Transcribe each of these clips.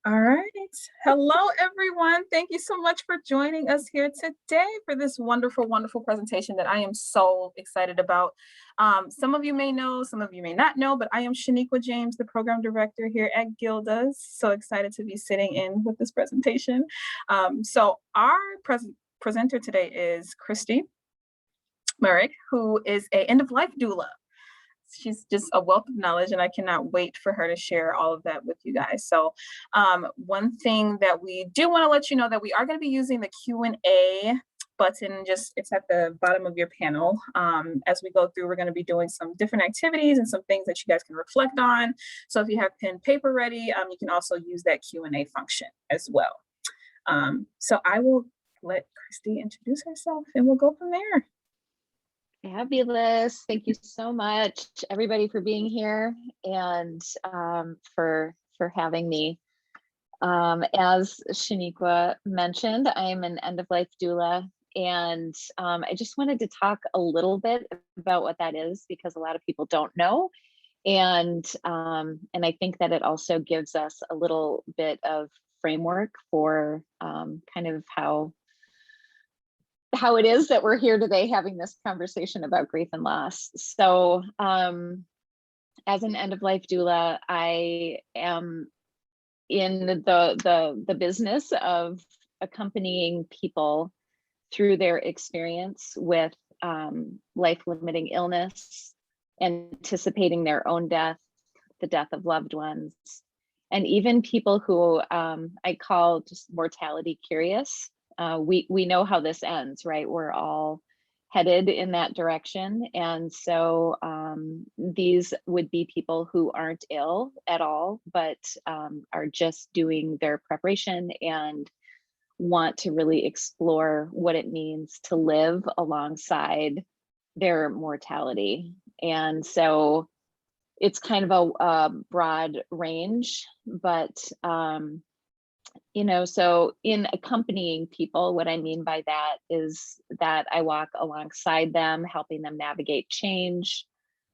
All right. Hello, everyone. Thank you so much for joining us here today for this wonderful, wonderful presentation that I am so excited about. Some of you may know, some of you may not know, but I am Shaniqua James, the program director here at Gilda's. So excited to be sitting in with this presentation. So our presenter today is Christy Merrick, who is a end of life doula. She's just a wealth of knowledge, and I cannot wait for her to share all of that with you guys. So one thing that we do want to let you know that we are going to be using the Q&A button. Just it's at the bottom of your panel. As we go through, we're going to be doing some different activities and some things that you guys can reflect on. So if you have pen and paper ready, you can also use that Q&A function as well. So I will let Christy introduce herself and we'll go from there. Fabulous. Thank you so much, everybody, for being here and for having me. As Shaniqua mentioned, I'm an end-of-life doula, and I just wanted to talk a little bit about what that is because a lot of people don't know. And I think that it also gives us a little bit of framework for kind of how it is that we're here today having this conversation about grief and loss. So as an end-of-life doula, I am in the business of accompanying people through their experience with life-limiting illness, anticipating their own death, the death of loved ones, and even people who I call just mortality curious. We know how this ends, right? We're all headed in that direction. And so these would be people who aren't ill at all, but are just doing their preparation and want to really explore what it means to live alongside their mortality. And so it's kind of a broad range, but so in accompanying people, what I mean by that is that I walk alongside them, helping them navigate change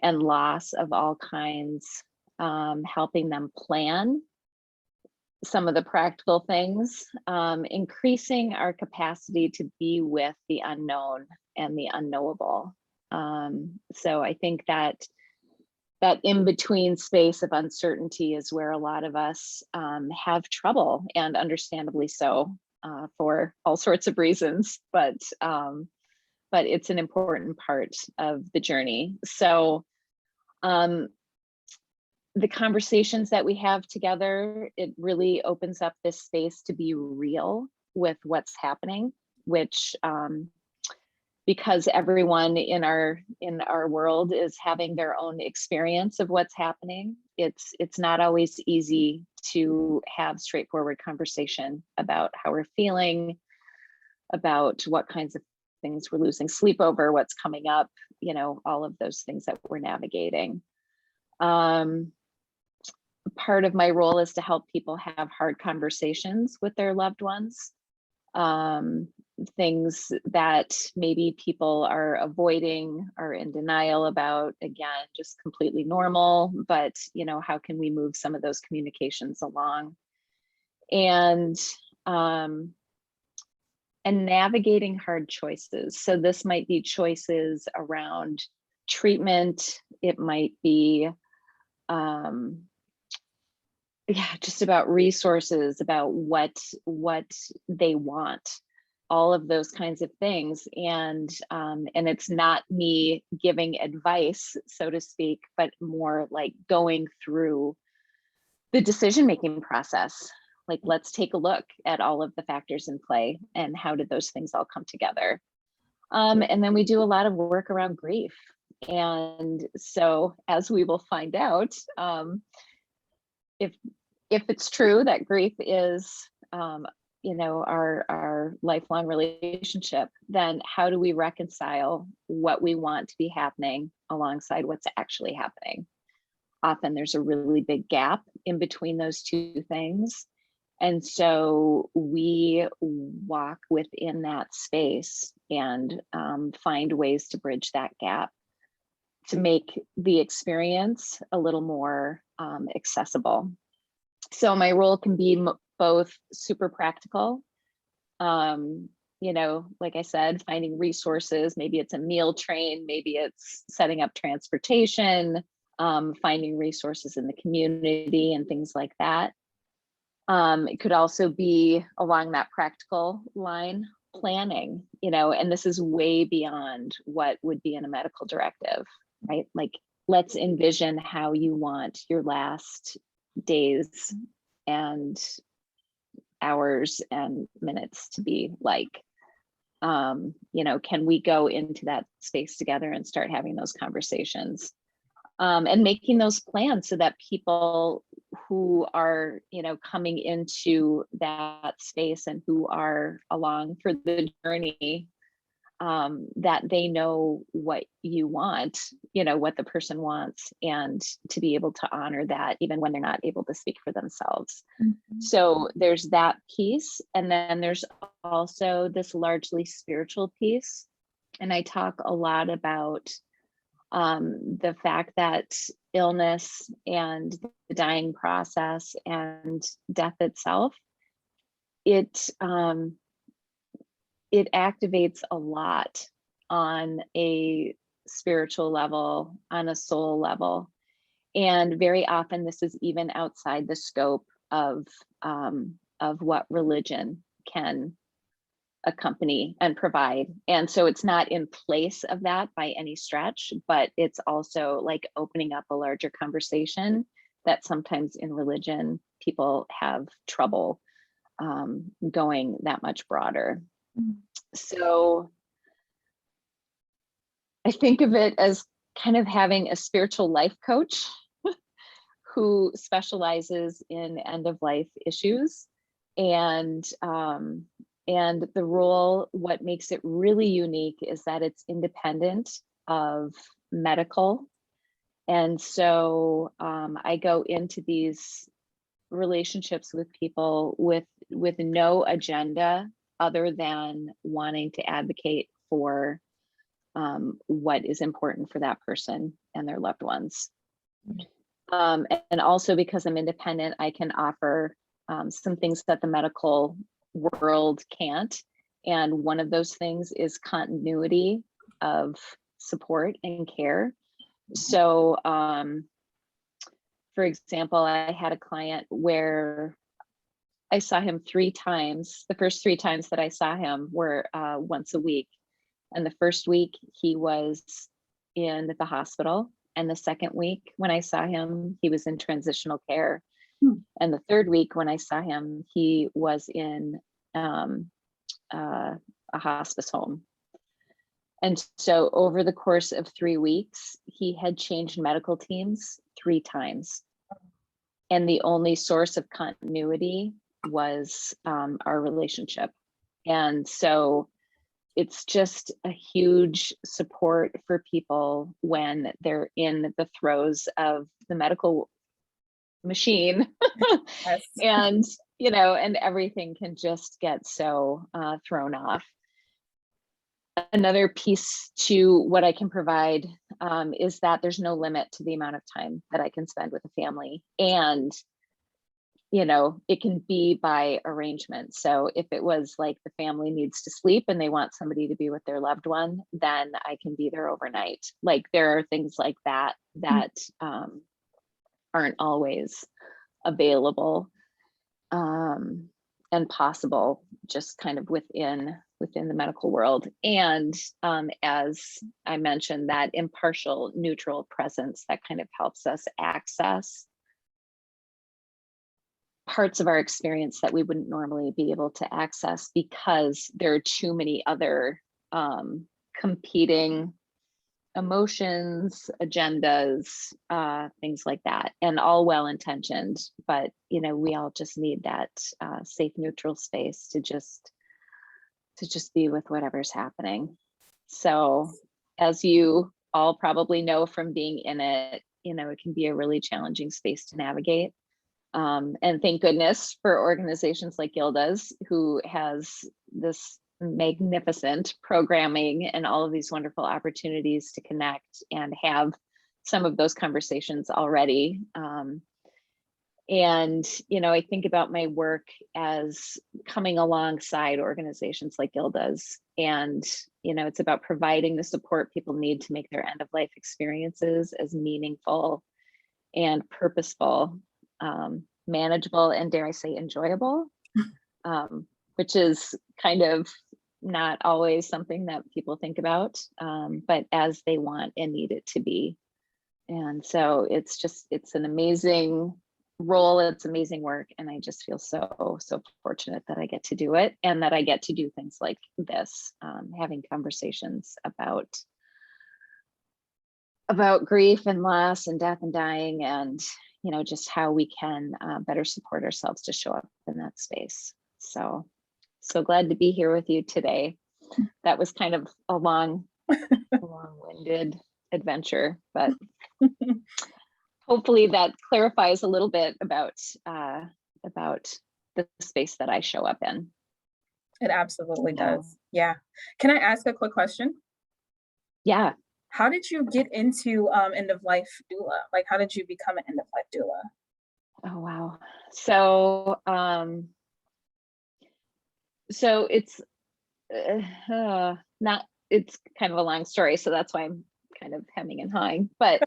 and loss of all kinds, helping them plan some of the practical things, increasing our capacity to be with the unknown and the unknowable. So I think that in-between space of uncertainty is where a lot of us have trouble, and understandably so, for all sorts of reasons, but it's an important part of the journey. So the conversations that we have together, it really opens up this space to be real with what's happening, which because everyone in our world is having their own experience of what's happening, it's not always easy to have straightforward conversation about how we're feeling, about what kinds of things we're losing sleep over, what's coming up, all of those things that we're navigating. Part of my role is to help people have hard conversations with their loved ones. Things that maybe people are avoiding or in denial about, again, just completely normal, but how can we move some of those communications along? And navigating hard choices. So this might be choices around treatment, it might be just about resources, about what they want, all of those kinds of things. And it's not me giving advice, so to speak, but more like going through the decision-making process. Like, let's take a look at all of the factors in play and how did those things all come together. And then we do a lot of work around grief. And so, as we will find out, if it's true that grief is our lifelong relationship, then how do we reconcile what we want to be happening alongside what's actually happening? Often there's a really big gap in between those two things. And so we walk within that space and find ways to bridge that gap to make the experience a little more accessible. So my role can be both super practical. Like I said, finding resources, maybe it's a meal train, maybe it's setting up transportation, finding resources in the community and things like that. It could also be along that practical line, planning, and this is way beyond what would be in a medical directive, right? Like, let's envision how you want your last days and hours and minutes to be like. Can we go into that space together and start having those conversations, and making those plans so that people who are, coming into that space and who are along for the journey, that they know what you want, what the person wants, and to be able to honor that even when they're not able to speak for themselves. Mhm. So there's that piece. And then there's also this largely spiritual piece. And I talk a lot about the fact that illness and the dying process and death itself, it activates a lot on a spiritual level, on a soul level. And very often this is even outside the scope of what religion can accompany and provide. And so it's not in place of that by any stretch, but it's also like opening up a larger conversation that sometimes in religion people have trouble going that much broader. So I think of it as kind of having a spiritual life coach who specializes in end of life issues. And the role, what makes it really unique is that it's independent of medical. And so I go into these relationships with people with no agenda other than wanting to advocate for what is important for that person and their loved ones. And also because I'm independent, I can offer some things that the medical world can't. And one of those things is continuity of support and care. So, for example, I had a client where I saw him 3 times. The first 3 times that I saw him were once a week. And the first week he was in the hospital. And the second week when I saw him, he was in transitional care. And the third week when I saw him, he was in a hospice home. And so over the course of 3 weeks, he had changed medical teams 3 times. And the only source of continuity was our relationship. And so it's just a huge support for people when they're in the throes of the medical machine. Yes. And and everything can just get so thrown off. Another piece to what I can provide is that there's no limit to the amount of time that I can spend with a family. And it can be by arrangement. So if it was like the family needs to sleep and they want somebody to be with their loved one, then I can be there overnight. Like there are things like that aren't always available and possible just kind of within the medical world. And as I mentioned, that impartial, neutral presence that kind of helps us access parts of our experience that we wouldn't normally be able to access because there are too many other competing emotions, agendas, things like that, and all well-intentioned, but we all just need that safe, neutral space to just be with whatever's happening. So as you all probably know from being in it, it can be a really challenging space to navigate. And thank goodness for organizations like Gilda's, who has this magnificent programming and all of these wonderful opportunities to connect and have some of those conversations already. And, I think about my work as coming alongside organizations like Gilda's. And, it's about providing the support people need to make their end of life experiences as meaningful and purposeful, manageable, and dare I say enjoyable, which is kind of not always something that people think about, but as they want and need it to be. And so it's an amazing role, it's amazing work, and I just feel so fortunate that I get to do it, and that I get to do things like this, having conversations about grief and loss and death and dying, and just how we can better support ourselves to show up in that space. So glad to be here with you today. That was kind of a long-winded adventure, but hopefully that clarifies a little bit about the space that I show up in. It absolutely does. Yeah. Can I ask a quick question? Yeah. How did you get into end of life doula? Like, how did you become an end of life doula? Oh, wow. So it's not, it's kind of a long story, so that's why I'm kind of hemming and hawing, but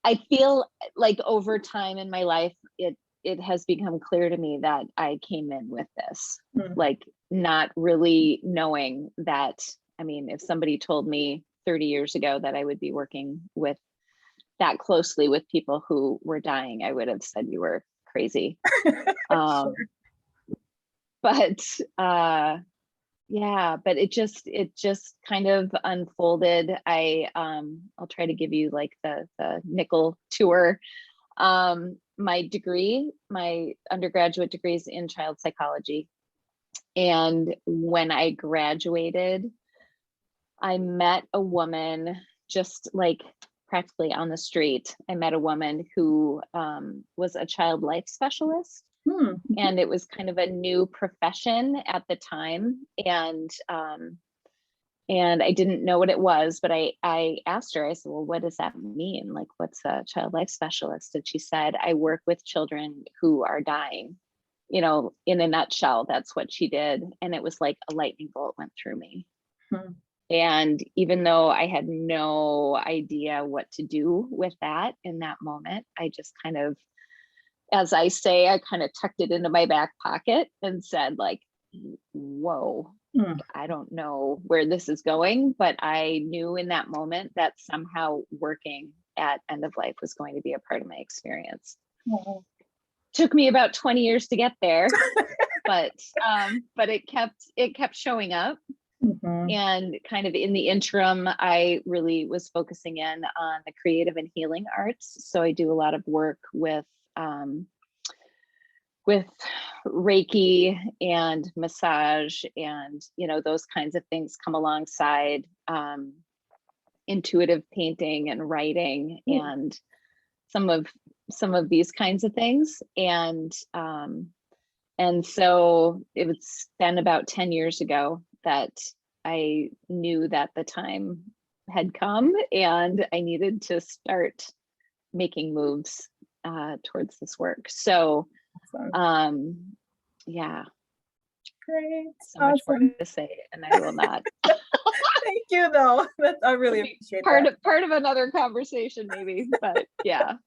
I feel like over time in my life, it has become clear to me that I came in with this, like not really knowing that. I mean, if somebody told me 30 years ago that I would be working with that closely with people who were dying, I would have said you were crazy. Sure. But yeah, but it just kind of unfolded. I'll try to give you like the nickel tour. My undergraduate degree is in child psychology. And when I graduated, I met a woman just like practically on the street. I met a woman who was a child life specialist. And it was kind of a new profession at the time. And I didn't know what it was, but I asked her, I said, well, what does that mean? Like, what's a child life specialist? And she said, I work with children who are dying. In a nutshell, that's what she did. And it was like a lightning bolt went through me. And even though I had no idea what to do with that in that moment, I just kind of, as I say, I kind of tucked it into my back pocket and said, like, whoa, I don't know where this is going, but I knew in that moment that somehow working at End of Life was going to be a part of my experience. Took me about 20 years to get there, but it kept showing up. And kind of in the interim, I really was focusing in on the creative and healing arts. So I do a lot of work with Reiki and massage, and those kinds of things come alongside intuitive painting and writing and some of these kinds of things. And so it's been about 10 years ago that I knew that the time had come and I needed to start making moves towards this work. So yeah. Great. So much more to say, and I will not. Thank you, though. I really appreciate part of another conversation, maybe, but yeah.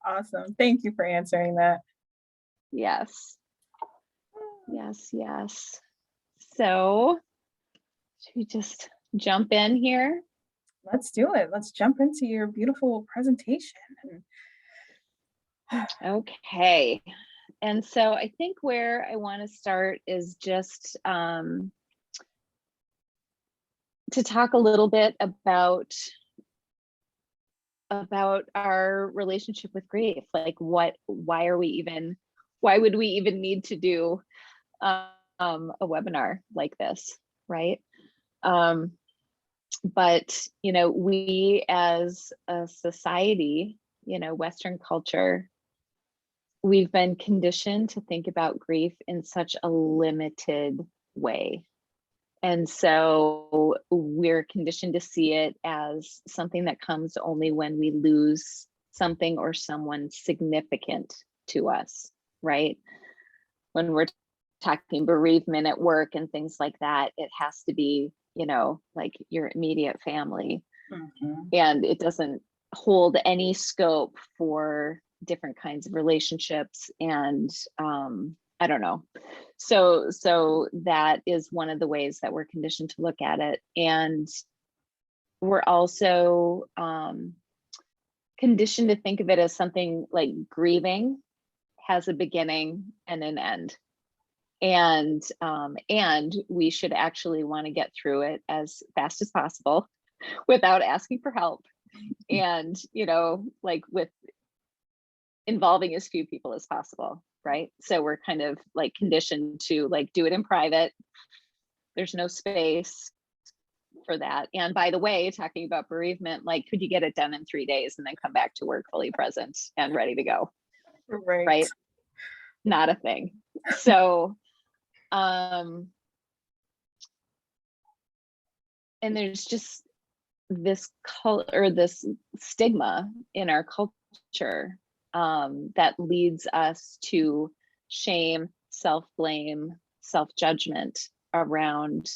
Awesome. Thank you for answering that. Yes. So should we just jump in here? Let's do it. Let's jump into your beautiful presentation. Okay. And so I think where I want to start is just to talk a little bit about our relationship with grief. Like why would we even need to do a webinar like this, right? But we as a society, Western culture, we've been conditioned to think about grief in such a limited way. And so we're conditioned to see it as something that comes only when we lose something or someone significant to us, right? When we're talking bereavement at work and things like that, it has to be, like your immediate family. Mhm. And it doesn't hold any scope for different kinds of relationships. And I don't know. So that is one of the ways that we're conditioned to look at it. And we're also conditioned to think of it as something like grieving has a beginning and an end. And we should actually want to get through it as fast as possible without asking for help. And, like with involving as few people as possible, right? So we're kind of like conditioned to like do it in private. There's no space for that. And by the way, talking about bereavement, like, could you get it done in 3 days and then come back to work fully present and ready to go? Right. Right? Not a thing. So, and there's just this this stigma in our culture that leads us to shame, self-blame, self-judgment around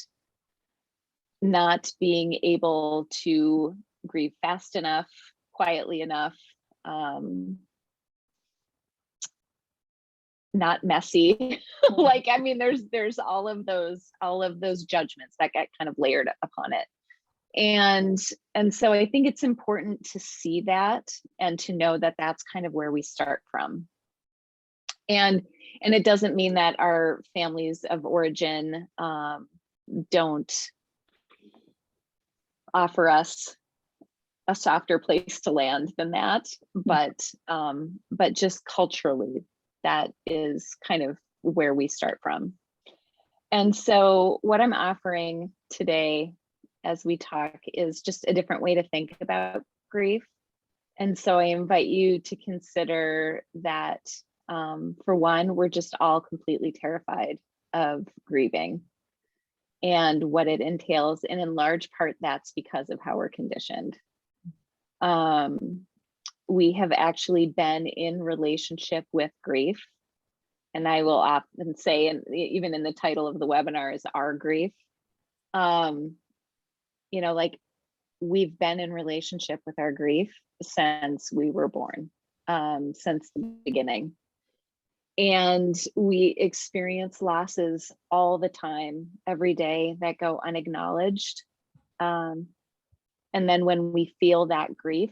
not being able to grieve fast enough, quietly enough, not messy. Like, I mean, there's all of those judgments that get kind of layered upon it. And so I think it's important to see that and to know that that's kind of where we start from. And it doesn't mean that our families of origin don't offer us a softer place to land than that, but just culturally, that is kind of where we start from. And so what I'm offering today as we talk is just a different way to think about grief. And so I invite you to consider that, for one, we're just all completely terrified of grieving and what it entails. And in large part, that's because of how we're conditioned. We have actually been in relationship with grief. And I will often say, and even in the title of the webinar is our grief. Like, we've been in relationship with our grief since we were born, since the beginning. And we experience losses all the time, every day, that go unacknowledged. And then when we feel that grief,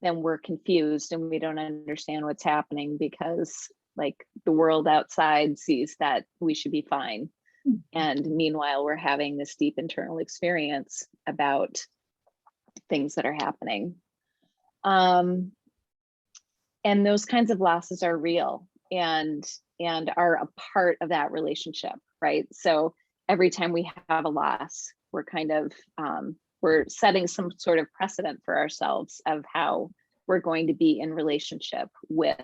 then we're confused and we don't understand what's happening because, like, the world outside sees that we should be fine. And meanwhile, we're having this deep internal experience about things that are happening. And those kinds of losses are real and are a part of that relationship, right? So every time we have a loss, we're kind of, we're setting some sort of precedent for ourselves of how we're going to be in relationship with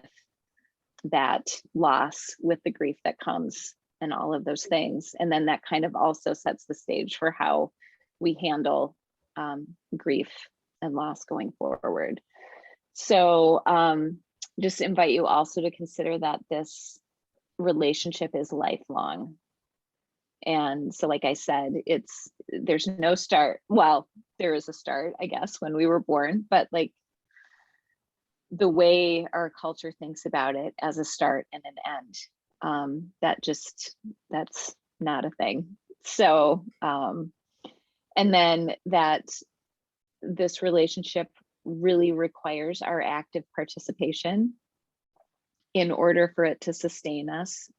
that loss, with the grief that comes and all of those things. And then that kind of also sets the stage for how we handle grief and loss going forward. So just invite you also to consider that this relationship is lifelong. And so, like I said, there's no start. Well, there is a start, I guess, when we were born, but like the way our culture thinks about it as a start and an end, that's not a thing. So, and then that this relationship really requires our active participation in order for it to sustain us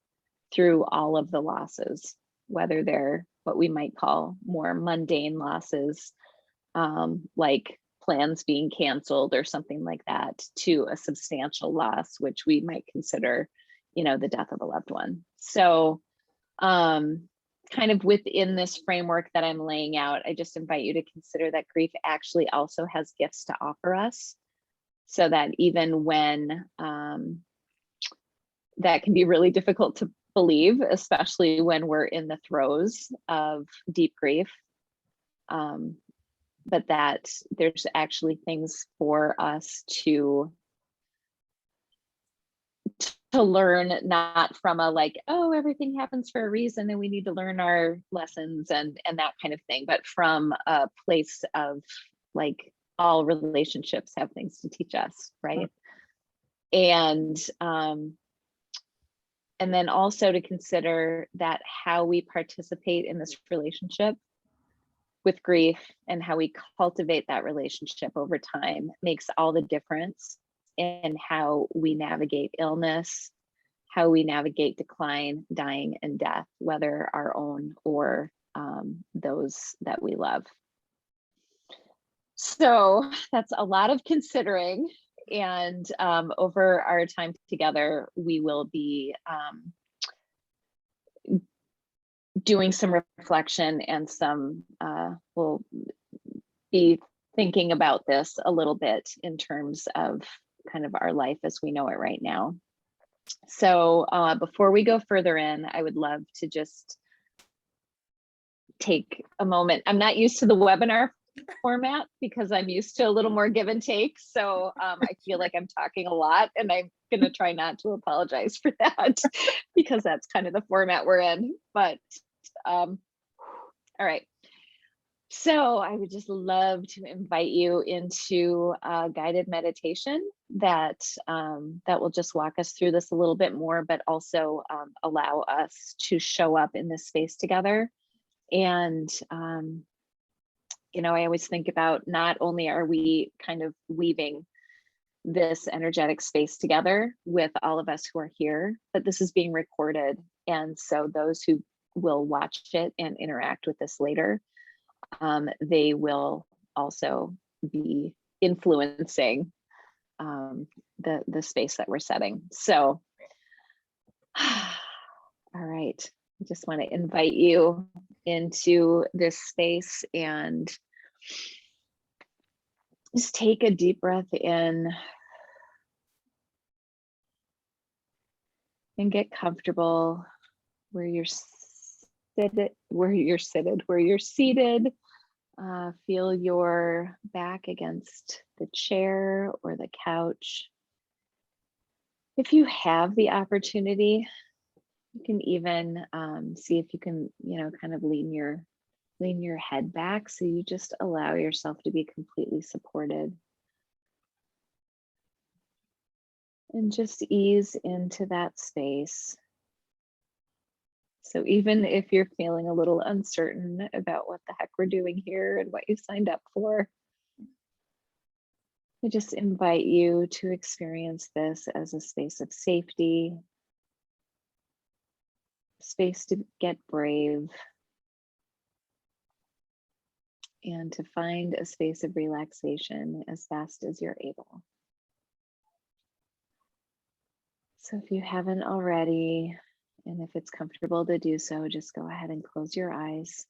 through all of the losses, whether they're what we might call more mundane losses, like plans being canceled or something like that, to a substantial loss, which we might consider, the death of a loved one. So kind of within this framework that I'm laying out, I just invite you to consider that grief actually also has gifts to offer us, so that even when that can be really difficult to believe, especially when we're in the throes of deep grief, but that there's actually things for us to learn, not from a like, oh, everything happens for a reason and we need to learn our lessons and that kind of thing, but from a place of like, all relationships have things to teach us, right? And then also to consider that how we participate in this relationship with grief and how we cultivate that relationship over time makes all the difference in how we navigate illness, how we navigate decline, dying, and death, whether our own or those that we love. So that's a lot of considering. And over our time together, we will be doing some reflection and we'll be thinking about this a little bit in terms of kind of our life as we know it right now. So before we go further in, I would love to just take a moment. I'm not used to the webinar format because I'm used to a little more give and take. So I feel like I'm talking a lot, and I'm going to try not to apologize for that because that's kind of the format we're in. But all right. So I would just love to invite you into a guided meditation that will just walk us through this a little bit more, but also allow us to show up in this space together. And I always think about, not only are we kind of weaving this energetic space together with all of us who are here, but this is being recorded. And so those who will watch it and interact with this later, they will also be influencing the space that we're setting. So, all right, I just want to invite you into this space and just take a deep breath in and get comfortable where you're seated. Feel your back against the chair or the couch. If you have the opportunity, you can even see if you can, kind of lean your head back, so you just allow yourself to be completely supported. And just ease into that space. So even if you're feeling a little uncertain about what the heck we're doing here and what you signed up for, I just invite you to experience this as a space of safety, space to get brave, and to find a space of relaxation as fast as you're able. So if you haven't already, and if it's comfortable to do so, just go ahead and close your eyes.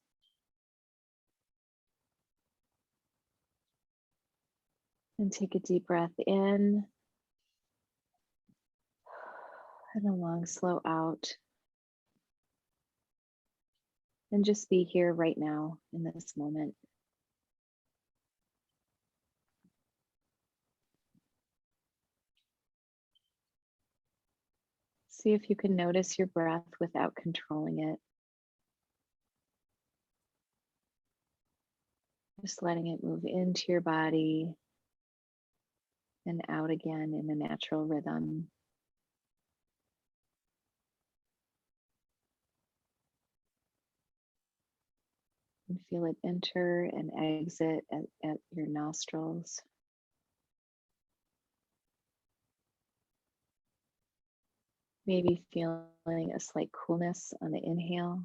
And take a deep breath in and a long, slow out. And just be here right now in this moment. See if you can notice your breath without controlling it. Just letting it move into your body and out again in a natural rhythm. And feel it enter and exit at your nostrils. Maybe feeling a slight coolness on the inhale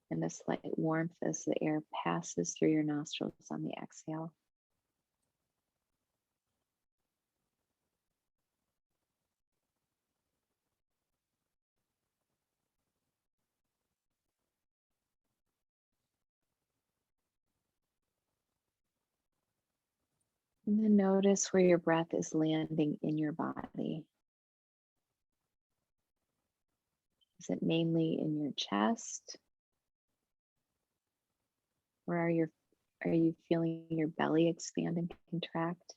and a slight warmth as the air passes through your nostrils on the exhale. And then notice where your breath is landing in your body. Is it mainly in your chest? Or are your Are you feeling your belly expand and contract?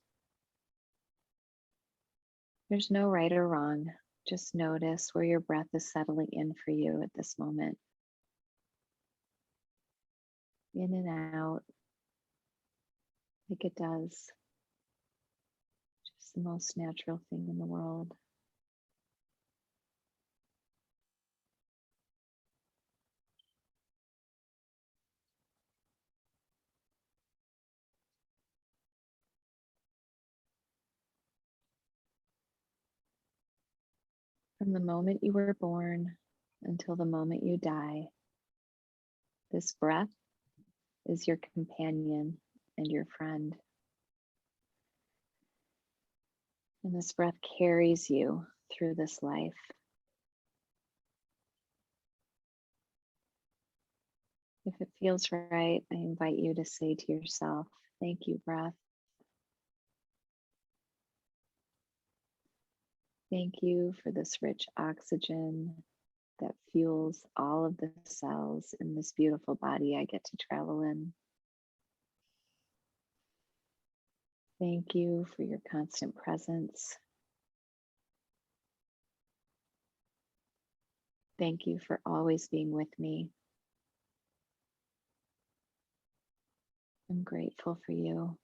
There's no right or wrong. Just notice where your breath is settling in for you at this moment. In and out, like it does. Just the most natural thing in the world. From the moment you were born until the moment you die, this breath is your companion and your friend. And this breath carries you through this life. If it feels right, I invite you to say to yourself, thank you, breath. Thank you for this rich oxygen that fuels all of the cells in this beautiful body I get to travel in. Thank you for your constant presence. Thank you for always being with me. I'm grateful for you.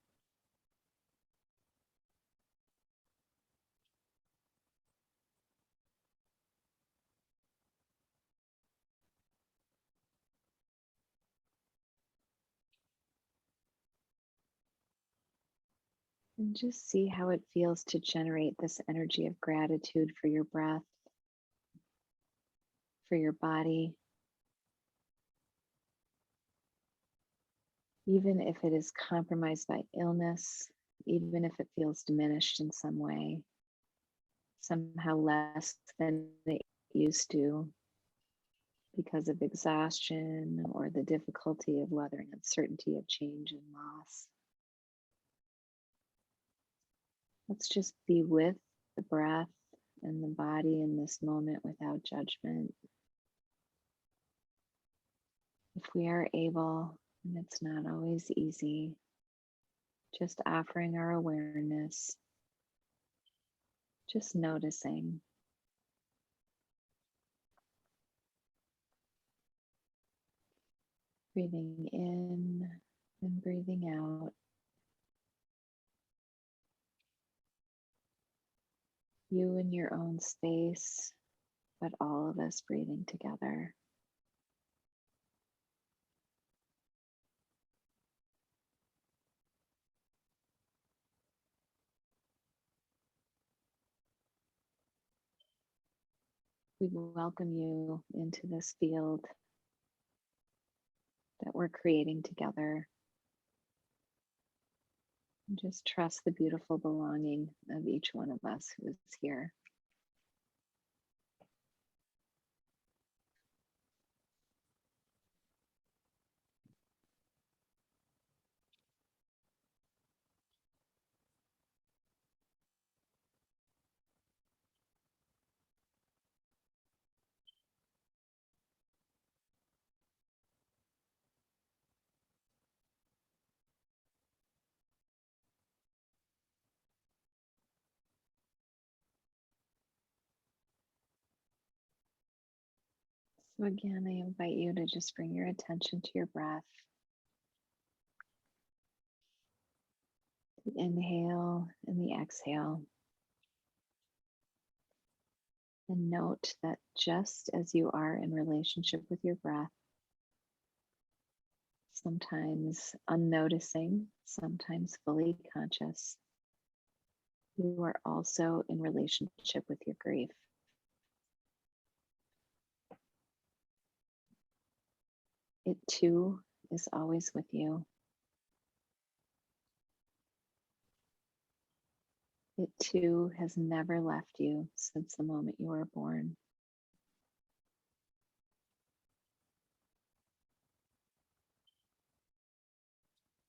And just see how it feels to generate this energy of gratitude for your breath, for your body, even if it is compromised by illness, even if it feels diminished in some way, somehow less than it used to because of exhaustion or the difficulty of weathering uncertainty of change and loss. Let's just be with the breath and the body in this moment without judgment. If we are able, and it's not always easy, just offering our awareness, just noticing. Breathing in and breathing out. You in your own space, but all of us breathing together. We welcome you into this field that we're creating together. And just trust the beautiful belonging of each one of us who is here. So again, I invite you to just bring your attention to your breath. The inhale and the exhale. And note that just as you are in relationship with your breath, sometimes unnoticing, sometimes fully conscious, you are also in relationship with your grief. It too is always with you. It too has never left you since the moment you were born.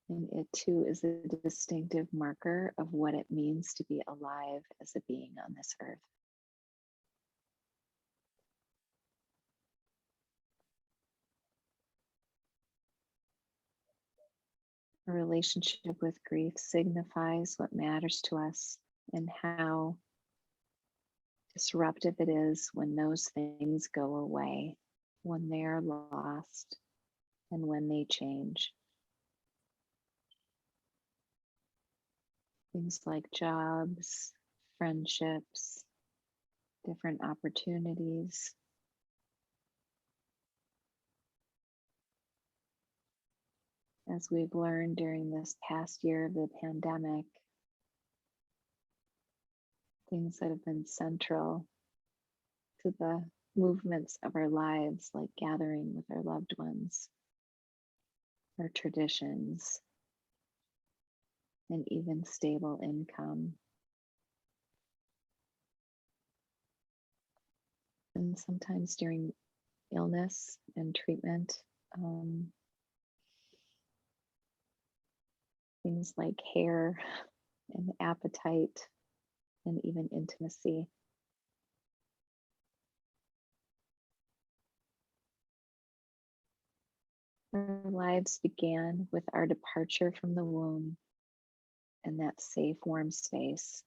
And it too is a distinctive marker of what it means to be alive as a being on this earth. Our relationship with grief signifies what matters to us and how disruptive it is when those things go away, when they are lost, and when they change. Things like jobs, friendships, different opportunities. As we've learned during this past year of the pandemic, things that have been central to the movements of our lives, like gathering with our loved ones, our traditions, and even stable income. And sometimes during illness and treatment, things like hair and appetite and even intimacy. Our lives began with our departure from the womb and that safe, warm space.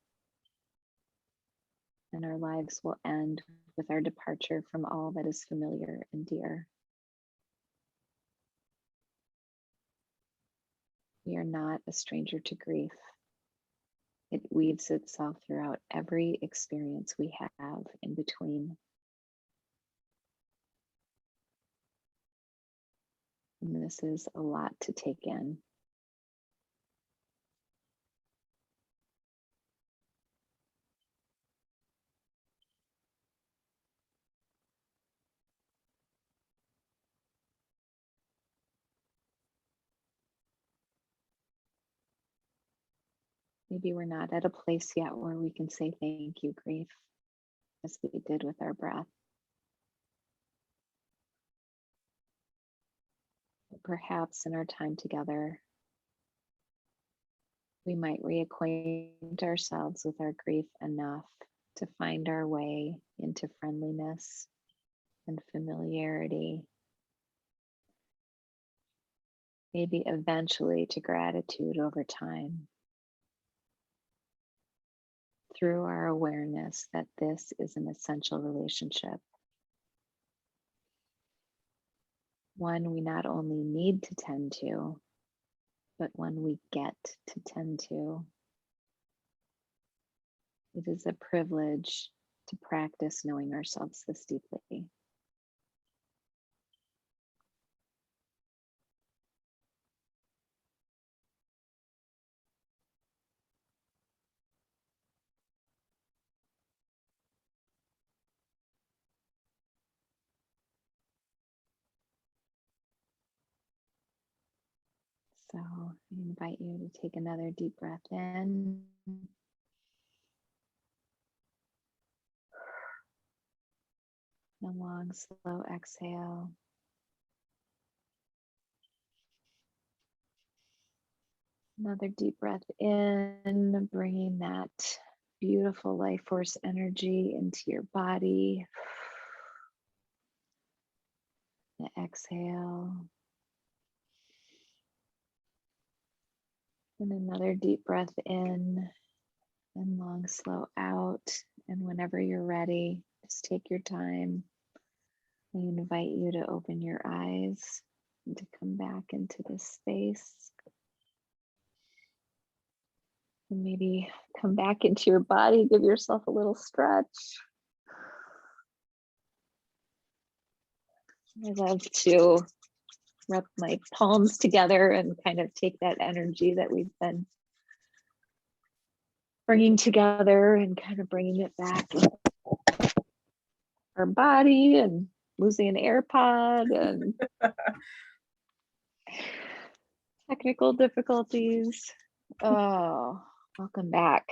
And our lives will end with our departure from all that is familiar and dear. We are not a stranger to grief. It weaves itself throughout every experience we have in between. And this is a lot to take in. Maybe we're not at a place yet where we can say thank you, grief, as we did with our breath. But perhaps in our time together, we might reacquaint ourselves with our grief enough to find our way into friendliness and familiarity. Maybe eventually to gratitude over time, through our awareness that this is an essential relationship. One we not only need to tend to, but one we get to tend to. It is a privilege to practice knowing ourselves this deeply. So I invite you to take another deep breath in. A long, slow exhale. Another deep breath in, bringing that beautiful life force energy into your body. The exhale. And another deep breath in and long, slow out. And whenever you're ready, just take your time. I invite you to open your eyes and to come back into this space. And maybe come back into your body, give yourself a little stretch. I love to rub my palms together and kind of take that energy that we've been bringing together and kind of bringing it back into our body, and losing an AirPod and technical difficulties. Oh, welcome back.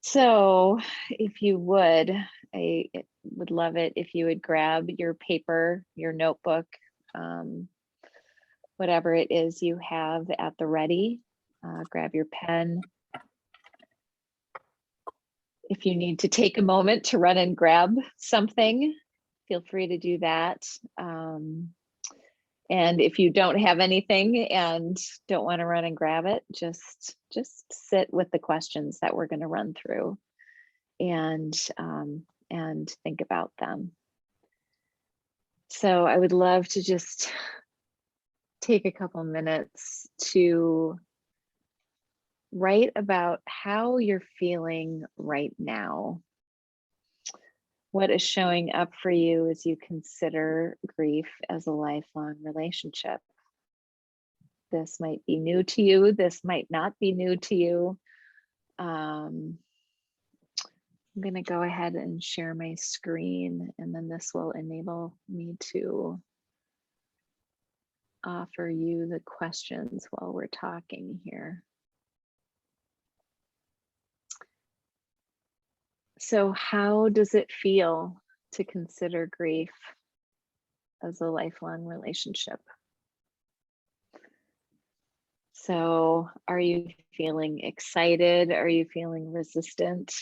So if you would, I would love it if you would grab your paper, your notebook, whatever it is you have at the ready. Grab your pen. If you need to take a moment to run and grab something, feel free to do that. And if you don't have anything and don't want to run and grab it, just sit with the questions that we're going to run through and think about them. So I would love to just take a couple minutes to write about how you're feeling right now. What is showing up for you as you consider grief as a lifelong relationship? This might be new to you. This might not be new to you. I'm going to go ahead and share my screen, and then this will enable me to offer you the questions while we're talking here. So how does it feel to consider grief as a lifelong relationship? So are you feeling excited? Are you feeling resistant?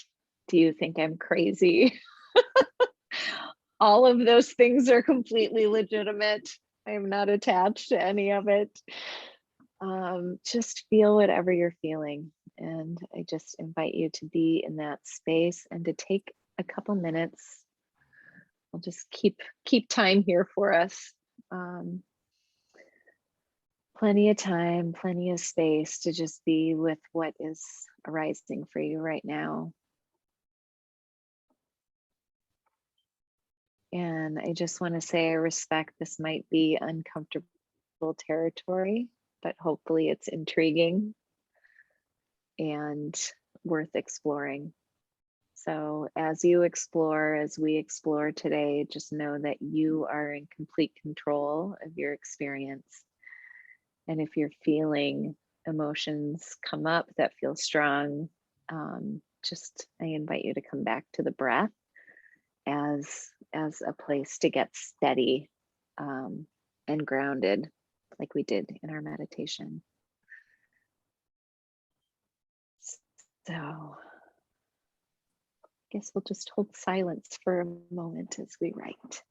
Do you think I'm crazy? All of those things are completely legitimate. I am not attached to any of it. Just feel whatever you're feeling. And I just invite you to be in that space and to take a couple minutes. I'll just keep time here for us. Plenty of time, plenty of space to just be with what is arising for you right now. And I just want to say I respect this might be uncomfortable territory, but hopefully it's intriguing and worth exploring. So as you explore, as we explore today, just know that you are in complete control of your experience. And if you're feeling emotions come up that feel strong, I invite you to come back to the breath as a place to get steady and grounded, like we did in our meditation. So I guess we'll just hold silence for a moment as we write.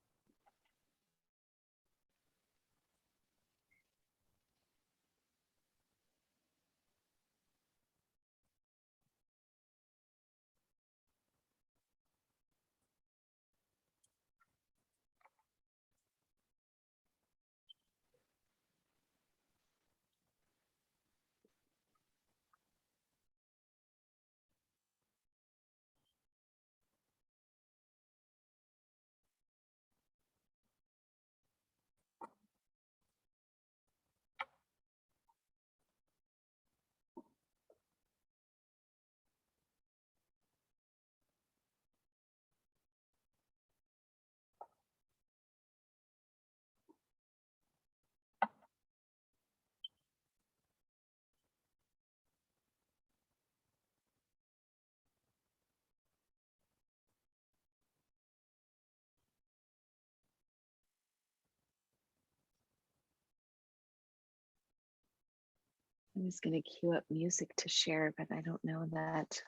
I was going to cue up music to share, but I don't know that.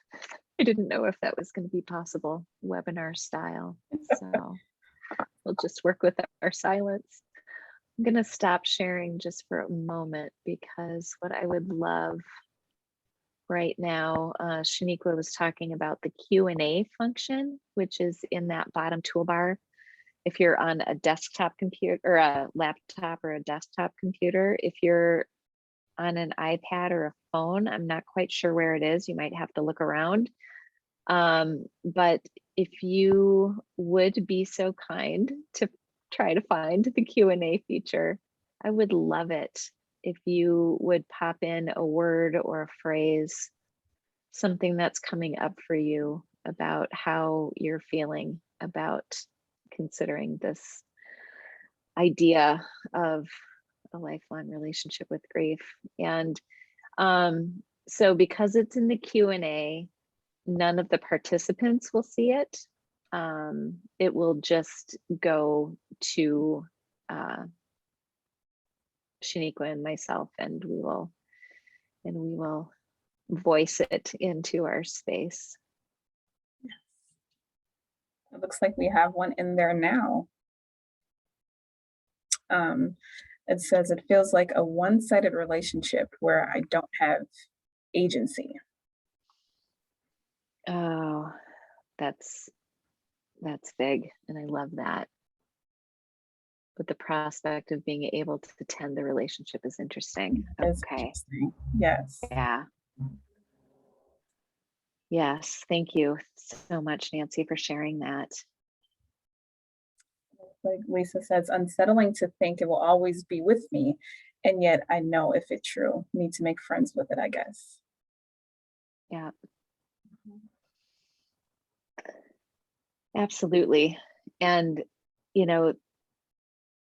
I didn't know if that was going to be possible webinar style. So we'll just work with our silence. I'm going to stop sharing just for a moment because what I would love right now, Shaniqua was talking about the Q&A function, which is in that bottom toolbar. If you're on a desktop computer or a laptop or a desktop computer, if you're on an iPad or a phone, I'm not quite sure where it is. You might have to look around. But if you would be so kind to try to find the Q&A feature, I would love it if you would pop in a word or a phrase, something that's coming up for you about how you're feeling about considering this idea of a lifelong relationship with grief. And so because it's in the Q&A, none of the participants will see it. It will just go to Shaniqua and myself, and we will voice it into our space. Yes. It looks like we have one in there now. It says it feels like a one-sided relationship where I don't have agency. Oh, that's big, and I love that. But the prospect of being able to tend the relationship is interesting. Is Okay. interesting. Yes. Yeah. Yes. Thank you so much, Nancy, for sharing that. Like Lisa says, unsettling to think it will always be with me. And yet I know if it's true, need to make friends with it, I guess. Yeah, absolutely. And, you know,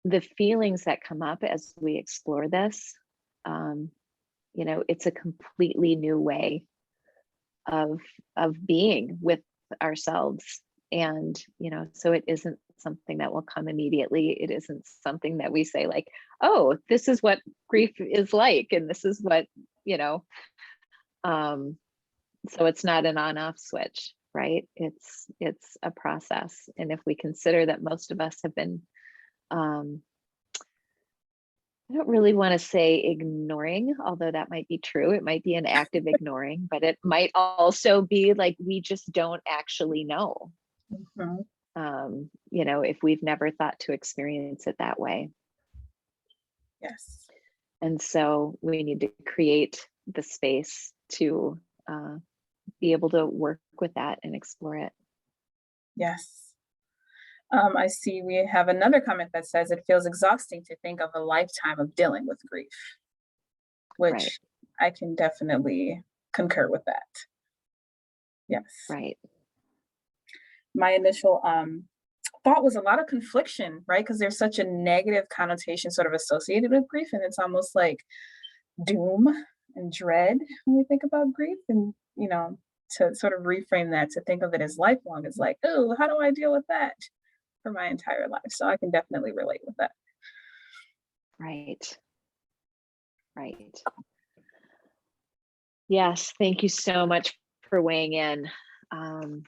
the feelings that come up as we explore this, um, it's a completely new way of being with ourselves. And, so it isn't something that will come immediately. It isn't something that we say like, oh, this is what grief is like, and this is what, you know, um, so it's not an on-off switch, right? It's a process. And if we consider that most of us have been, um, I don't really want to say ignoring, although that might be true. It might be an active ignoring, but it might also be like we just don't actually know, Mhm. if we've never thought to experience it that way. Yes. And so we need to create the space to be able to work with that and explore it. Yes. I see we have another comment that says it feels exhausting to think of a lifetime of dealing with grief, Right, which I can definitely concur with that. Yes. right, My initial thought was a lot of confliction, right? Because there's such a negative connotation sort of associated with grief, and it's almost like doom and dread when we think about grief. And, to sort of reframe that, to think of it as lifelong is like, oh, how do I deal with that for my entire life? So I can definitely relate with that. right, right. Yes, thank you so much for weighing in. Um,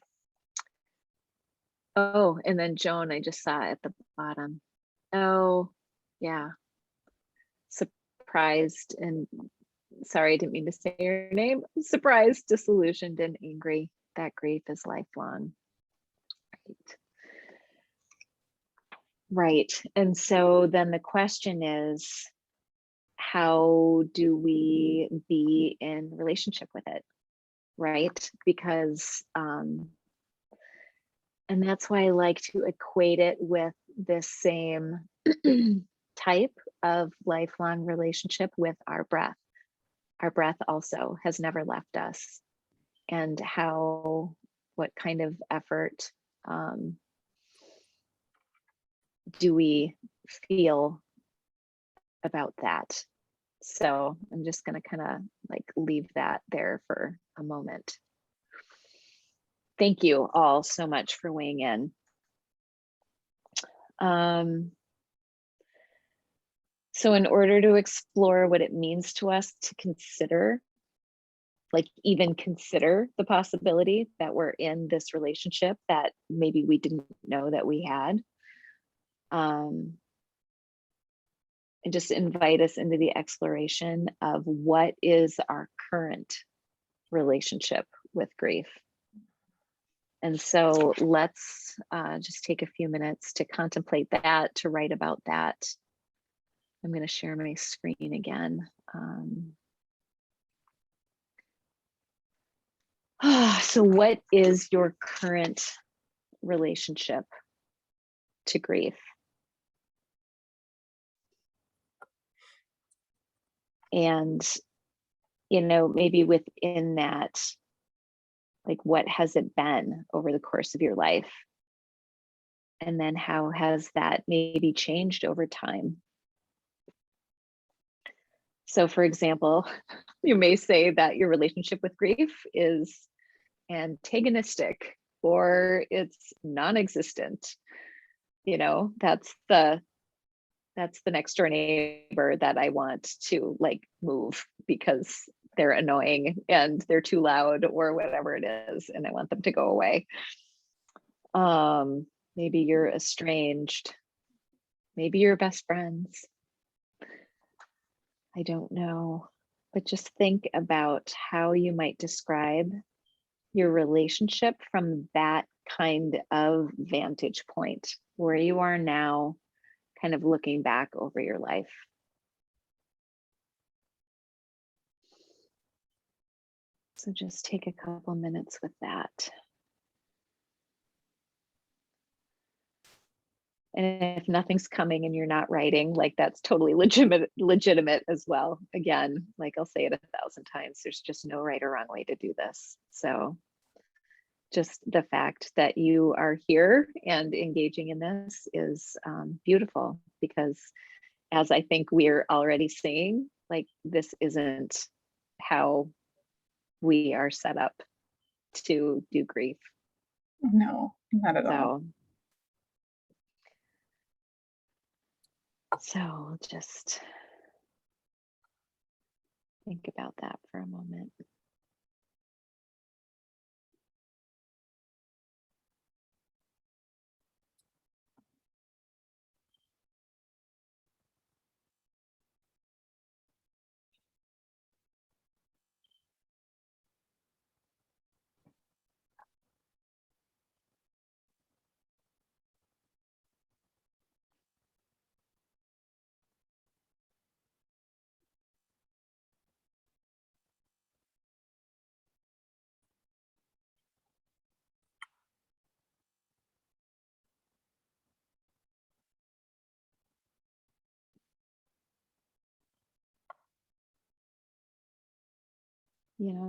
oh, and then Joan, I just saw at the bottom. Oh, yeah. Surprised and sorry, I didn't mean to say your name. Surprised, disillusioned, and angry. That grief is lifelong. Right. Right. And so then the question is, how do we be in relationship with it? Right. Because, and that's why I like to equate it with this same type of lifelong relationship with our breath. Our breath also has never left us. And what kind of effort do we feel about that? So I'm just going to kind of like leave that there for a moment. Thank you all so much for weighing in. So in order to explore what it means to us to consider, like even consider the possibility that we're in this relationship that maybe we didn't know that we had, and just invite us into the exploration of what is our current relationship with grief. And so let's just take a few minutes to contemplate that, to write about that. I'm going to share my screen again. So what is your current relationship to grief? And, maybe within that, like what has it been over the course of your life? And then how has that maybe changed over time? So for example, you may say that your relationship with grief is antagonistic or it's non-existent. That's the next door neighbor that I want to like move because they're annoying and they're too loud or whatever it is, and I want them to go away. Maybe you're estranged. Maybe you're best friends. I don't know, but just think about how you might describe your relationship from that kind of vantage point, where you are now, kind of looking back over your life. So just take a couple minutes with that. And if nothing's coming and you're not writing, like that's totally legitimate as well. Again, like I'll say it 1,000 times, there's just no right or wrong way to do this. So just the fact that you are here and engaging in this is beautiful, because as I think we're already seeing, like this isn't how we are set up to do grief. No, not at all. So just think about that for a moment.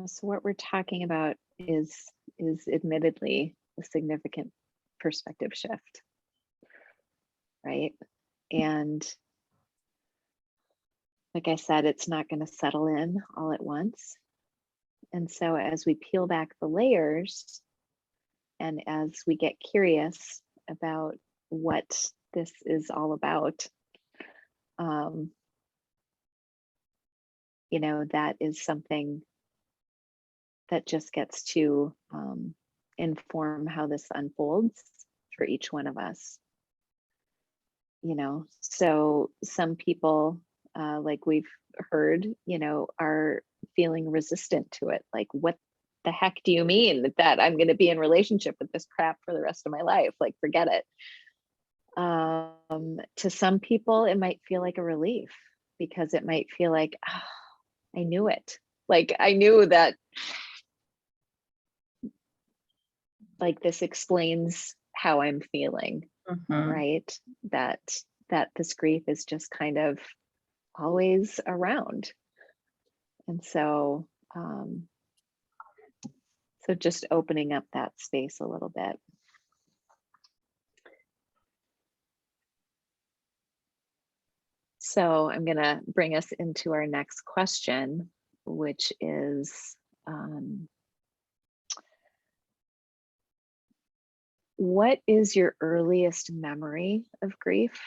So what we're talking about is admittedly a significant perspective shift, right? And like I said, it's not going to settle in all at once. And so as we peel back the layers and as we get curious about what this is all about, that is something that just gets to inform how this unfolds for each one of us. So some people, like we've heard, are feeling resistant to it. Like, what the heck do you mean that I'm going to be in relationship with this crap for the rest of my life? Like, forget it. To some people, it might feel like a relief, because it might feel like, oh, I knew it. Like, I knew that, like, this explains how I'm feeling, right? That this grief is just kind of always around. And so just opening up that space a little bit. So I'm going to bring us into our next question, which is, what is your earliest memory of grief?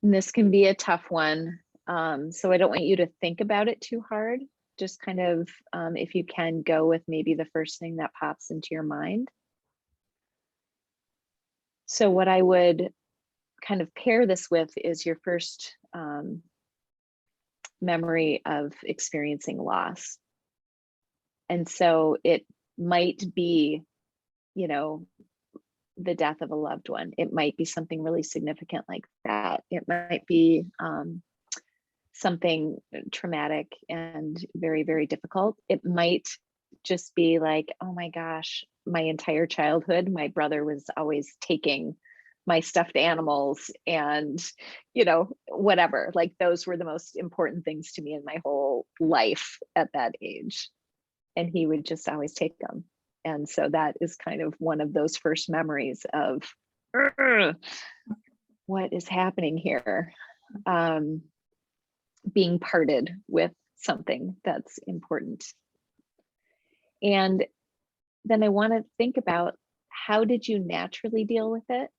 And this can be a tough one. So I don't want you to think about it too hard. Just kind of, if you can, go with maybe the first thing that pops into your mind. So what I would kind of pair this with is your first memory of experiencing loss. And so it might be, the death of a loved one. It might be something really significant like that. It might be something traumatic and very, very difficult. It might just be like, oh my gosh, my entire childhood, my brother was always taking my stuffed animals and, whatever. Like, those were the most important things to me in my whole life at that age. And he would just always take them. And so that is kind of one of those first memories of what is happening here. Being parted with something that's important. And then I want to think about, how did you naturally deal with it?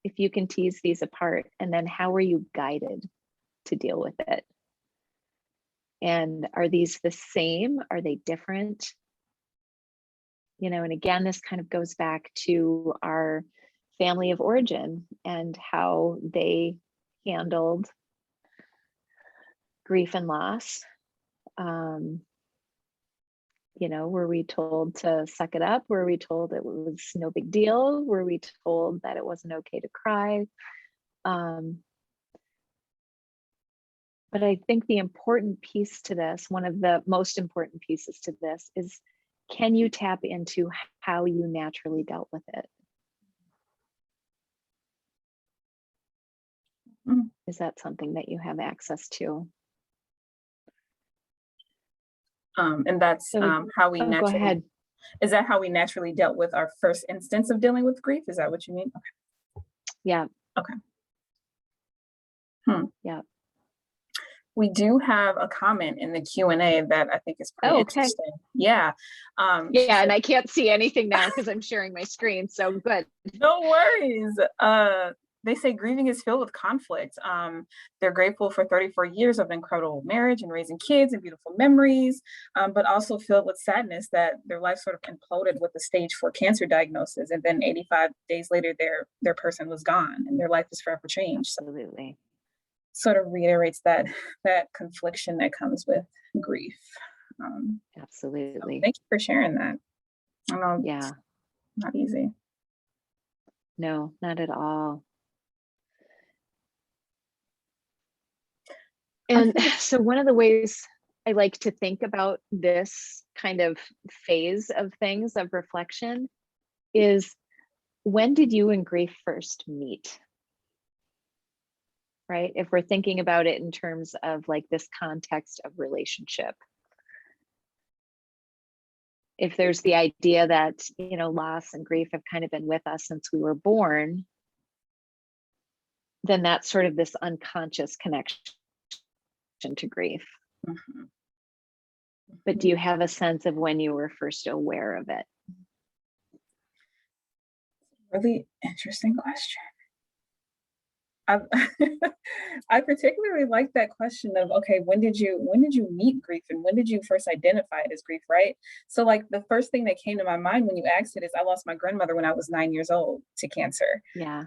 If you can tease these apart, and then how were you guided to deal with it? And are these the same? Are they different? And again, this kind of goes back to our family of origin and how they handled grief and loss. You know, were we told to suck it up? Were we told it was no big deal? Were we told that it wasn't okay to cry? But I think the important piece to this, one of the most important pieces to this, is can you tap into how you naturally dealt with it? Is that something that you have access to? And that's how we go naturally, ahead. is that how we naturally dealt with our first instance of dealing with grief? Is that what you mean? Yeah. Okay. Yeah. We do have a comment in the Q&A that I think is pretty interesting. Yeah. Yeah, and I can't see anything now because I'm sharing my screen, so good. No worries. They say grieving is filled with conflict. They're grateful for 34 years of incredible marriage and raising kids and beautiful memories, but also filled with sadness that their life sort of imploded with a stage 4 cancer diagnosis, and then 85 days later, their person was gone and their life is forever changed. So Absolutely. sort of reiterates that confliction that comes with grief. Absolutely. So thank you for sharing that. I know, Yeah. it's not easy. No, not at all. And so one of the ways I like to think about this kind of phase of things, of reflection, is when did you and grief first meet? Right? If we're thinking about it in terms of like this context of relationship. If there's the idea that, you know, loss and grief have kind of been with us since we were born, then that's sort of this unconscious connection to grief. Mhm. But do you have a sense of when you were first aware of it? Really interesting question. I I particularly like that question of, okay, when did you meet grief and when did you first identify it as grief, right? So like the first thing that came to my mind when you asked it is I lost my grandmother when I was 9 years old to cancer. Yeah.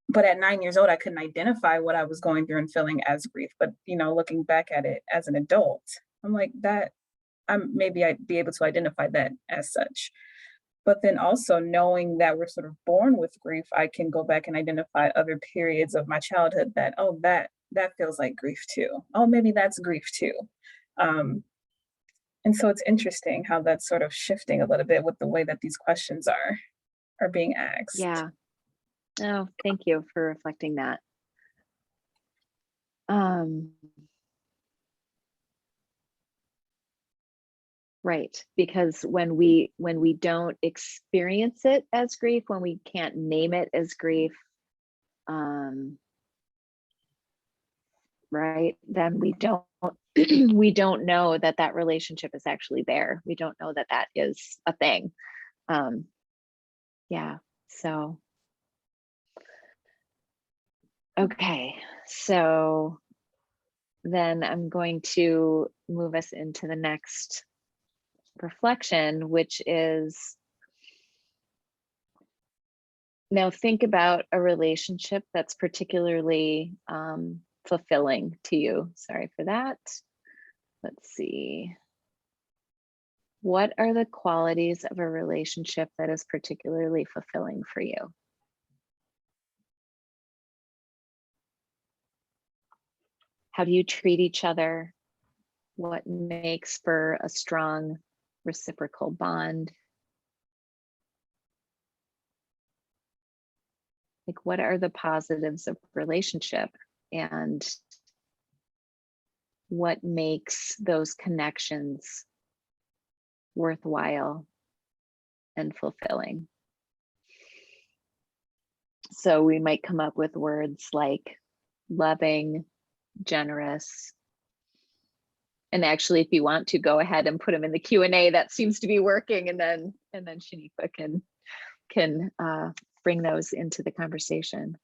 But at 9 years old, I couldn't identify what I was going through and feeling as grief. But you know, looking back at it as an adult, I'm like that. Maybe I'd be able to identify that as such. But then also knowing that we're sort of born with grief, I can go back and identify other periods of my childhood that, oh, that feels like grief too. Oh, maybe that's grief too. Um, and so it's interesting how that's sort of shifting a little bit with the way that these questions are being asked. Yeah. Oh, thank you for reflecting that. Right, because when we don't experience it as grief, when we can't name it as grief, right, then we don't we don't know that that relationship is actually there. We don't know that that is a thing. Yeah. So okay, so then I'm going to move us into the next reflection, which is now think about a relationship that's particularly fulfilling to you. Sorry for that. Let's see. What are the qualities of a relationship that is particularly fulfilling for you? How do you treat each other? What makes for a strong reciprocal bond? Like, what are the positives of relationship? And what makes those connections worthwhile and fulfilling? So we might come up with words like loving, generous. And actually, if you want to go ahead and put them in the Q&A, that seems to be working. And then Shaniqua can bring those into the conversation.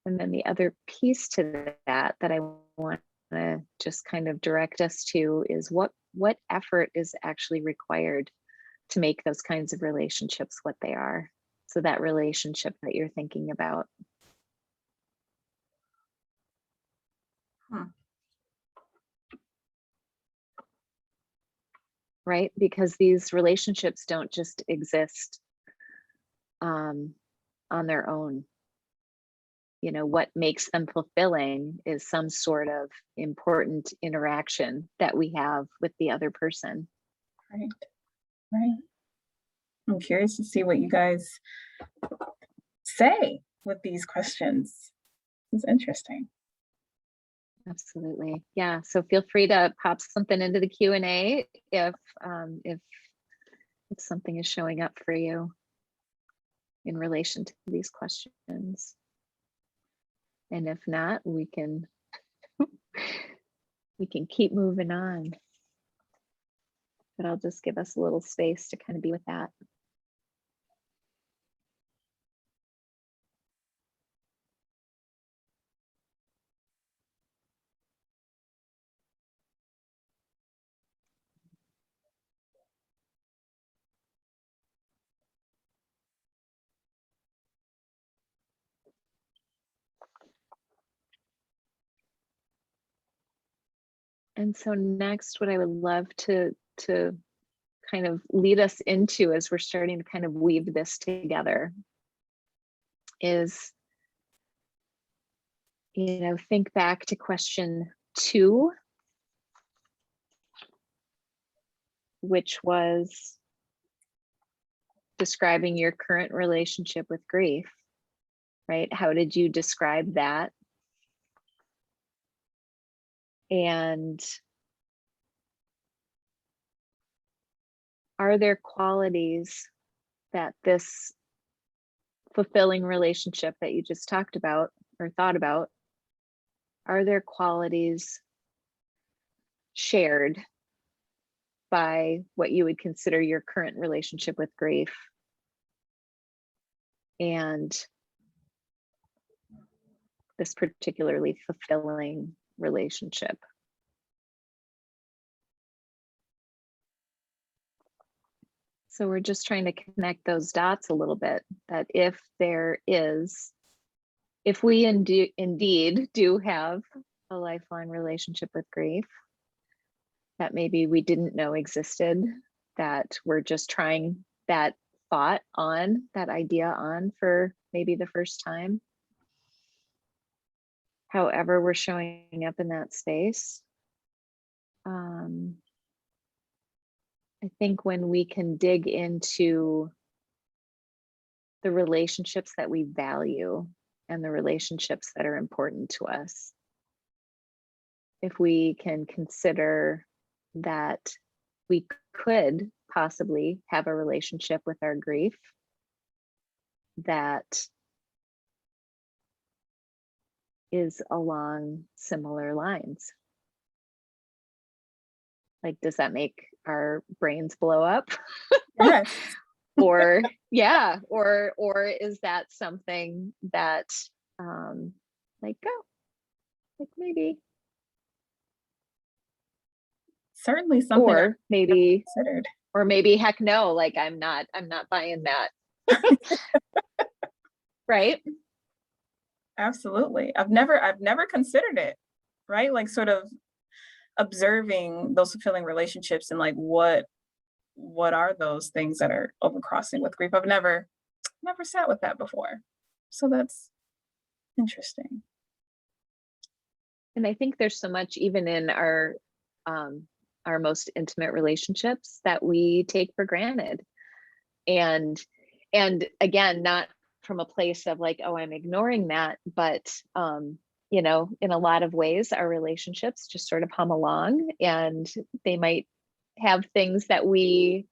And then the other piece to that I want to just kind of direct us to is what effort is actually required to make those kinds of relationships what they are. So that relationship that you're thinking about. Hmm. Right? Because these relationships don't just exist on their own. You know, what makes them fulfilling is some sort of important interaction that we have with the other person. Right. Right. I'm curious to see what you guys say with these questions. It's interesting. Absolutely. Yeah. So feel free to pop something into the Q&A if something is showing up for you in relation to these questions. And if not, we can keep moving on. But I'll just give us a little space to kind of be with that. And so next, what I would love to kind of lead us into as we're starting to kind of weave this together is, you know, think back to question 2, which was describing your current relationship with grief, right? How did you describe that? And are there qualities that this fulfilling relationship that you just talked about or thought about, are there qualities shared by what you would consider your current relationship with grief and this particularly fulfilling relationship? So we're just trying to connect those dots a little bit, that if we indeed do have a lifelong relationship with grief that maybe we didn't know existed, that we're just trying that thought on, that idea on for maybe the first time, however we're showing up in that space. I think when we can dig into the relationships that we value and the relationships that are important to us, if we can consider that we could possibly have a relationship with our grief that is along similar lines. Like, does that make our brains blow up? Yes. Or yeah, or is that something that like maybe, Certainly something I've or maybe considered. heck no, like I'm not buying that. Right? Absolutely. I've never considered it, right? Like sort of observing those fulfilling relationships and like what are those things that are overcrossing with grief. I've never sat with that before. So that's interesting. And I think there's so much even in our most intimate relationships that we take for granted. And again, not from a place of like, oh, I'm ignoring that, but you know, in a lot of ways, our relationships just sort of hum along, and they might have things that we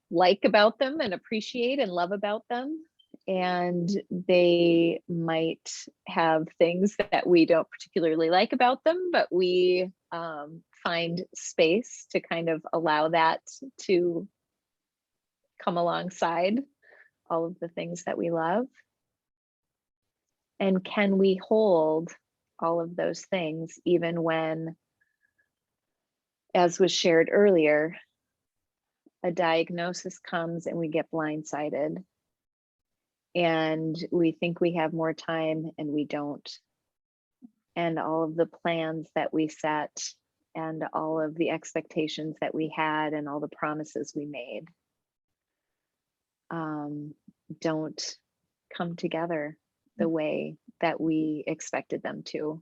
like about them and appreciate and love about them. And they might have things that we don't particularly like about them, but we find space to kind of allow that to come alongside all of the things that we love. And can we hold all of those things even when, as was shared earlier, a diagnosis comes and we get blindsided and we think we have more time and we don't. And all of the plans that we set and all of the expectations that we had and all the promises we made don't come together the way that we expected them to.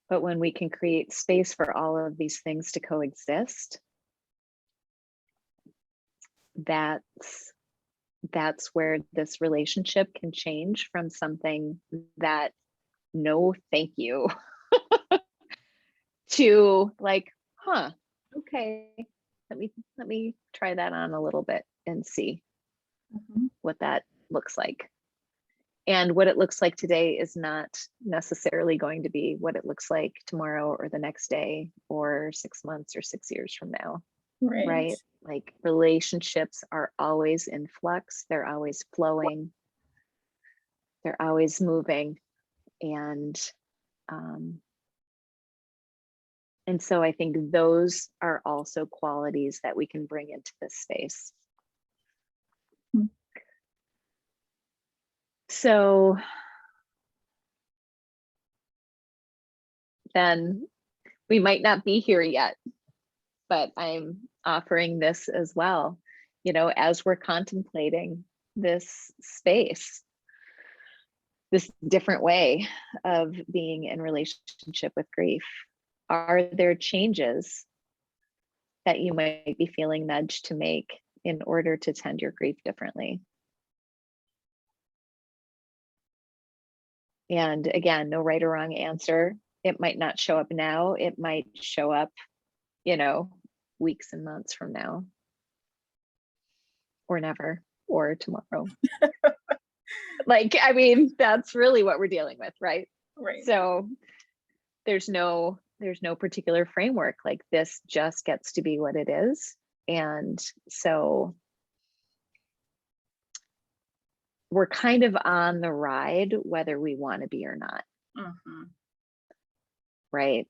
But when we can create space for all of these things to coexist, that's where this relationship can change from something that no thank you to like, huh, okay, let me try that on a little bit and see what that looks like. And what it looks like today is not necessarily going to be what it looks like tomorrow or the next day or 6 months or 6 years from now. Right? Like relationships are always in flux, they're always flowing, they're always moving. And so I think those are also qualities that we can bring into this space. So then we might not be here yet, but I'm offering this as well, you know, as we're contemplating this space, this different way of being in relationship with grief. Are there changes that you might be feeling nudged to make in order to tend your grief differently? And again, no right or wrong answer. It might not show up now. It might show up, you know, weeks and months from now, or never, or tomorrow. Like, I mean, that's really what we're dealing with, right? Right. So there's no particular framework. Like, this just gets to be what it is. And so we're kind of on the ride, whether we want to be or not. Right.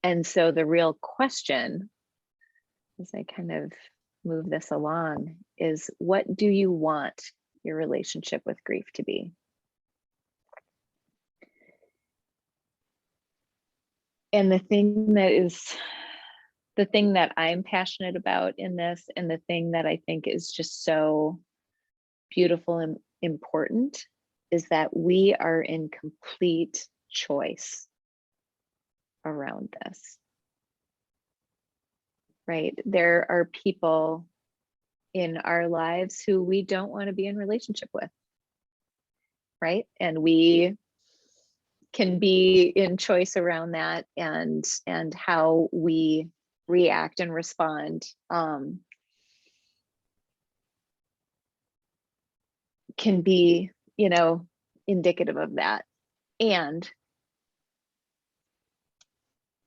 And so the real question, as I kind of move this along, is what do you want your relationship with grief to be? And the thing that I'm passionate about in this, and the thing that I think is just so beautiful and important, is that we are in complete choice around this. Right? There are people in our lives who we don't want to be in relationship with. Right? And we can be in choice around that, and how we react and respond can be, you know, indicative of that. And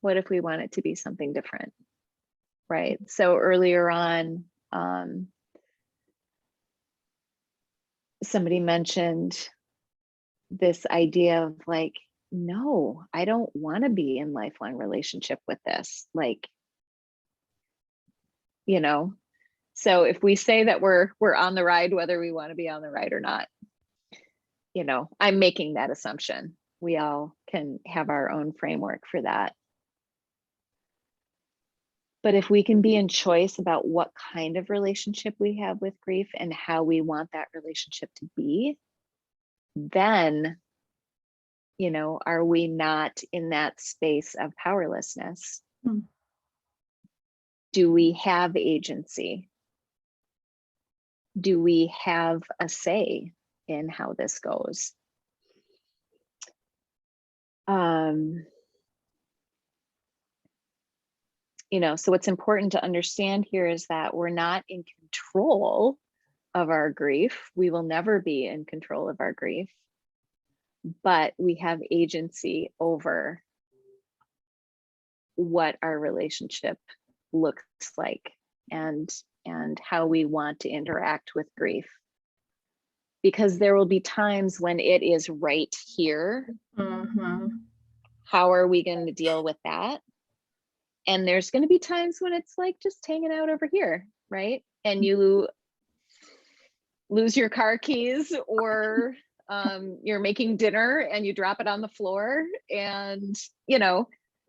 what if we want it to be something different? Right? So earlier on, somebody mentioned this idea of like, no, I don't want to be in lifelong relationship with this. Like, you know, so if we say that we're on the ride, whether we want to be on the ride or not, you know, I'm making that assumption. We all can have our own framework for that. But if we can be in choice about what kind of relationship we have with grief and how we want that relationship to be, then, you know, are we not in that space of powerlessness? Do we have agency? Do we have a say in how this goes? You know, so what's important to understand here is that we're not in control of our grief. We will never be in control of our grief, but we have agency over what our relationship looks like and how we want to interact with grief. because there will be times when it is right here. Mm-hmm. How are we going to deal with that? And there's going to be times when it's like just hanging out over here, right? And you lose your car keys, or you're making dinner and you drop it on the floor, and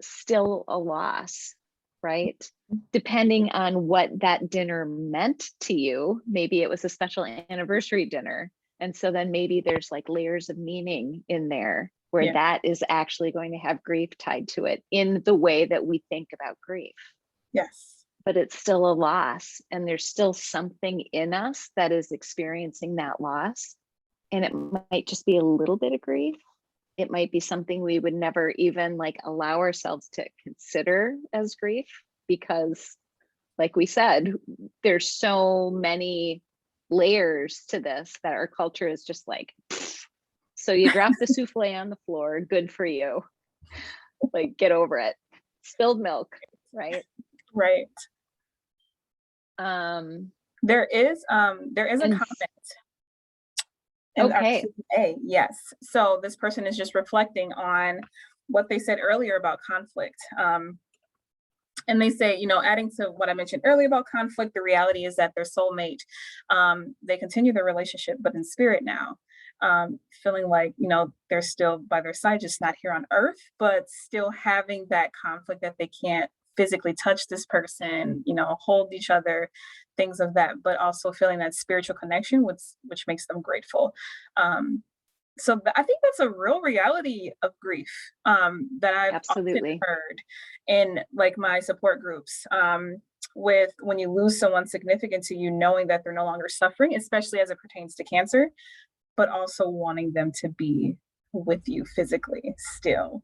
still a loss, right? Depending on what that dinner meant to you. Maybe it was a special anniversary dinner, and so then maybe there's like layers of meaning in there where Yeah. that is actually going to have grief tied to it in the way that we think about grief. Yes. But it's still a loss, and there's still something in us that is experiencing that loss. And it might just be a little bit of grief. It might be something we would never even like allow ourselves to consider as grief, because like we said, there's so many layers to this that our culture is just like, pfft. So you drop the souffle on the floor, good for you. Like, get over it. Spilled milk, right? Right. There is a And comment in our okay, Q&A. Yes. So this person is just reflecting on what they said earlier about conflict. And they say, adding to what I mentioned earlier about conflict, the reality is that their soulmate, they continue their relationship, but in spirit now, feeling like, they're still by their side, just not here on earth, but still having that conflict that they can't physically touch this person, hold each other, things of that, but also feeling that spiritual connection, which makes them grateful. So I think that's a real reality of grief, that I've often absolutely. heard in like my support groups, with when you lose someone significant to you, knowing that they're no longer suffering, especially as it pertains to cancer, but also wanting them to be with you physically still.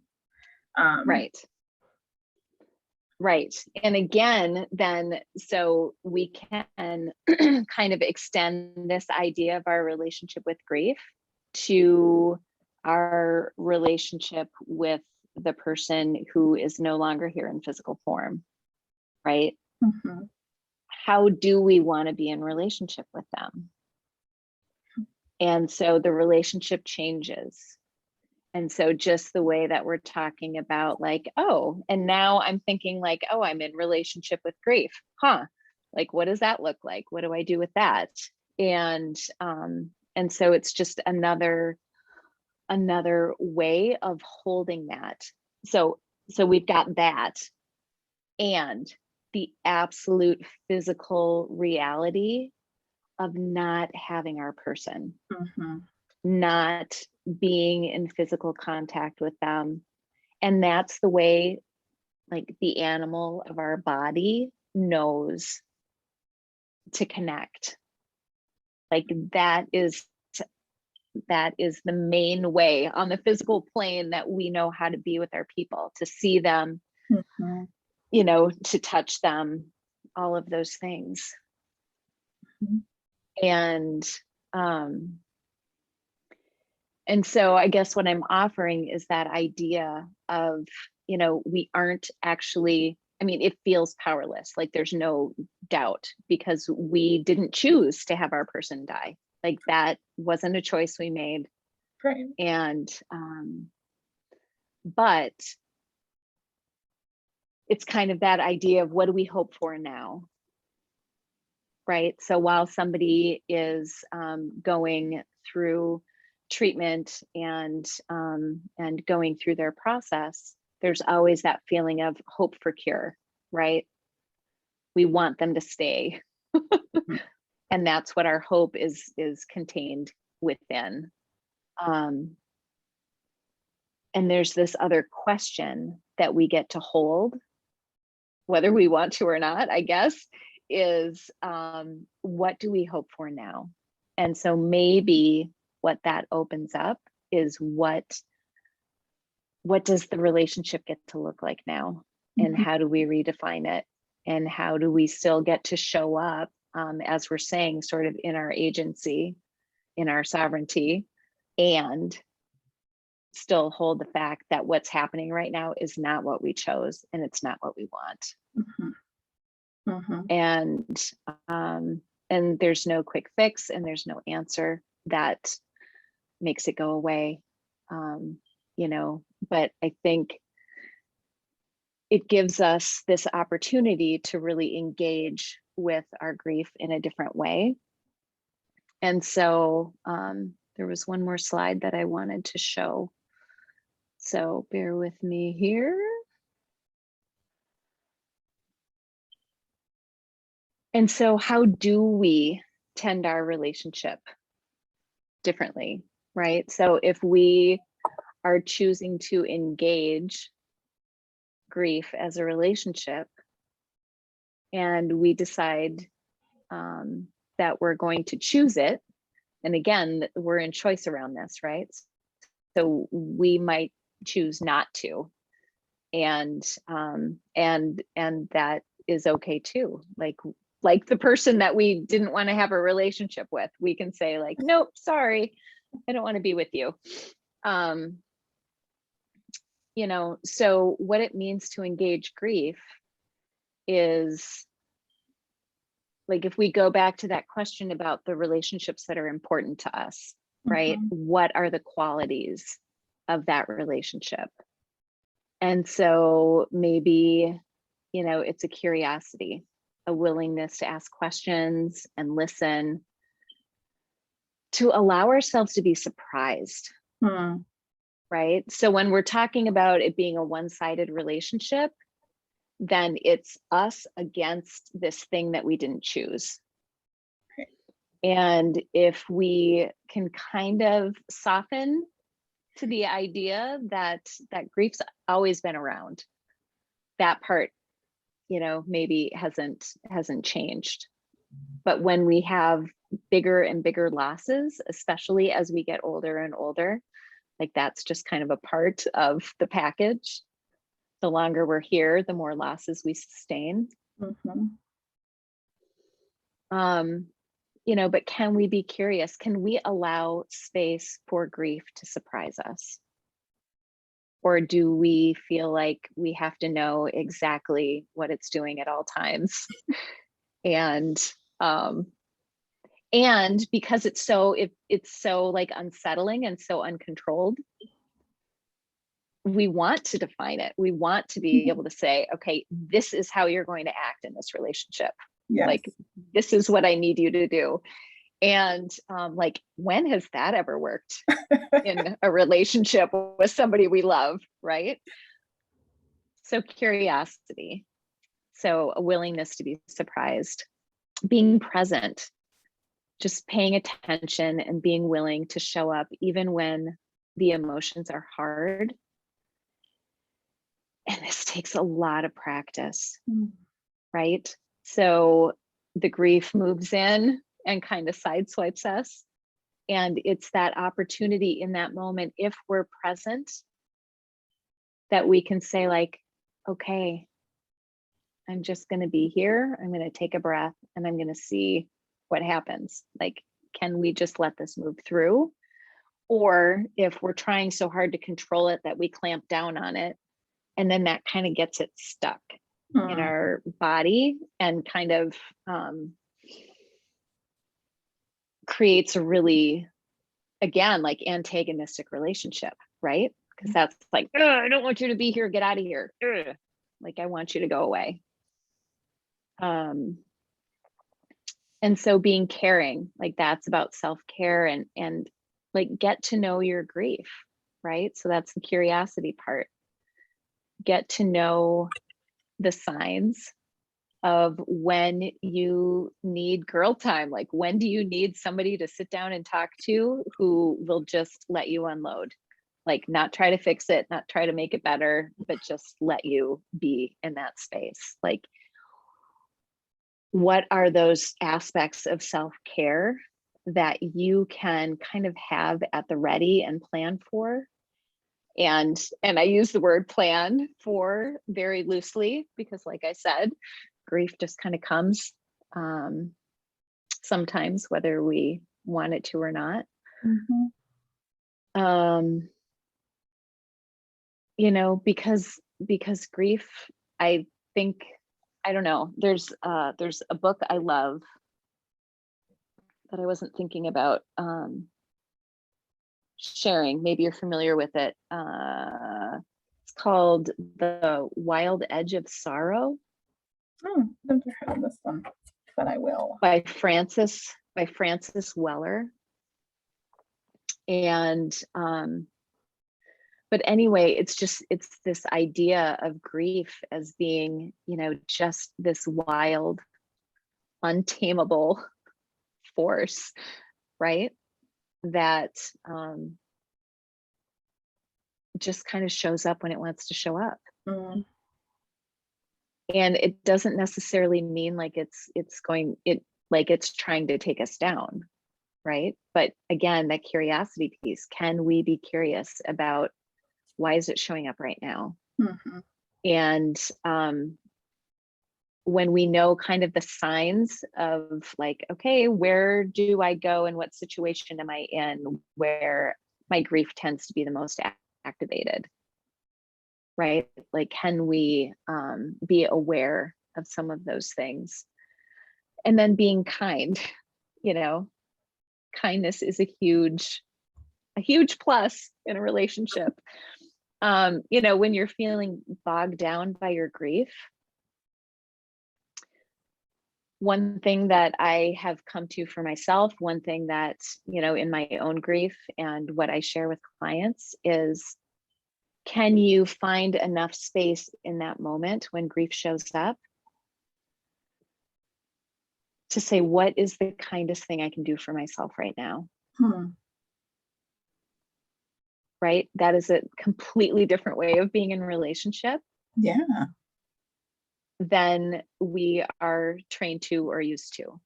Right. Right. And again, then, so we can kind of extend this idea of our relationship with grief to our relationship with the person who is no longer here in physical form, right? Mhm. How do we want to be in relationship with them? And so the relationship changes. And so just the way that we're talking about like, oh, and now I'm thinking like, oh, I'm in relationship with grief. Huh? Like, what does that look like? What do I do with that? And so it's just another way of holding that. So we've got that, and the absolute physical reality of not having our person, Mhm. not being in physical contact with them. And that's the way like the animal of our body knows to connect. Like that is the main way on the physical plane that we know how to be with our people, to see them, Mhm. to touch them, all of those things. Mhm. And and so I guess what I'm offering is that idea of, we aren't actually, I mean, it feels powerless, like there's no doubt, because we didn't choose to have our person die. Like that wasn't a choice we made. Right. And but it's kind of that idea of what do we hope for now, right? So while somebody is going through treatment and going through their process, there's always that feeling of hope for cure, right? We want them to stay. Mhm. And that's what our hope is contained within. And there's this other question that we get to hold, whether we want to or not, I guess, is what do we hope for now? And so maybe what that opens up is what does the relationship get to look like now? And Mhm. how do we redefine it? And how do we still get to show up, as we're saying, sort of in our agency, in our sovereignty, and still hold the fact that what's happening right now is not what we chose and it's not what we want. Mhm. Mhm. And um and there's no quick fix and there's no answer. that makes it go away. But I think it gives us this opportunity to really engage with our grief in a different way. And so there was one more slide that I wanted to show. So bear with me here. And so how do we tend our relationship differently, right? So if we are choosing to engage grief as a relationship, and we decide that we're going to choose it, and again, we're in choice around this, right? So we might choose not to, and that is okay too. Like the person that we didn't want to have a relationship with, we can say like, nope, sorry, I don't want to be with you. So what it means to engage grief is, like, if we go back to that question about the relationships that are important to us, right? What are the qualities of that relationship? And so maybe, it's a curiosity, a willingness to ask questions and listen, to allow ourselves to be surprised. Right? So when we're talking about it being a one-sided relationship, then it's us against this thing that we didn't choose. Right. And if we can kind of soften to the idea that grief's always been around, that part, maybe hasn't changed. But when we have bigger and bigger losses, especially as we get older and older, like that's just kind of a part of the package. The longer we're here, the more losses we sustain. But can we be curious? Can we allow space for grief to surprise us? Or do we feel like we have to know exactly what it's doing at all times? And because it's so like unsettling and so uncontrolled, we want to define it. We want to be able to say, okay, this is how you're going to act in this relationship. Yes. Like, this is what I need you to do. And like, when has that ever worked in a relationship with somebody we love, right? So curiosity. So a willingness to be surprised, being present, just paying attention and being willing to show up even when the emotions are hard. And this takes a lot of practice, right? So the grief moves in and kind of sideswipes us. And it's that opportunity in that moment, if we're present, that we can say like, okay, I'm just going to be here. I'm going to take a breath and I'm going to see what happens. Like, can we just let this move through? Or if we're trying so hard to control it that we clamp down on it, and then that kind of gets it stuck in our body and kind of creates a really, again, like antagonistic relationship, right? Because that's like, I don't want you to be here, get out of here. Like, I want you to go away. And so being caring, like that's about self-care and like get to know your grief, right? So that's the curiosity part. Get to know the signs of when you need girl time. Like, when do you need somebody to sit down and talk to who will just let you unload? Like, not try to fix it, not try to make it better, but just let you be in that space. Like, what are those aspects of self-care that you can kind of have at the ready and plan for? And I use the word plan for very loosely because, like I said, grief just kind of comes sometimes, whether we want it to or not. Because grief, I think, I don't know, there's a book I love that I wasn't thinking about sharing. Maybe you're familiar with it. It's called The Wild Edge of Sorrow Oh, I've never heard of this one, but I will. by Francis Weller. And but anyway, it's this idea of grief as being, just this wild, untamable force, right? That just kind of shows up when it wants to show up. Mm. And it doesn't necessarily mean like it's trying to take us down, right? But again, that curiosity piece, can we be curious about why is it showing up right now? Mm-hmm. And when we know kind of the signs of like, okay, where do I go and what situation am I in where my grief tends to be the most activated, right? Like, can we be aware of some of those things? And then being kind, kindness is a huge plus in a relationship. When you're feeling bogged down by your grief, one thing that I have come to for myself, one thing that, in my own grief and what I share with clients is, can you find enough space in that moment when grief shows up to say, what is the kindest thing I can do for myself right now? Right? That is a completely different way of being in a relationship. Yeah. Than we are trained to or used to.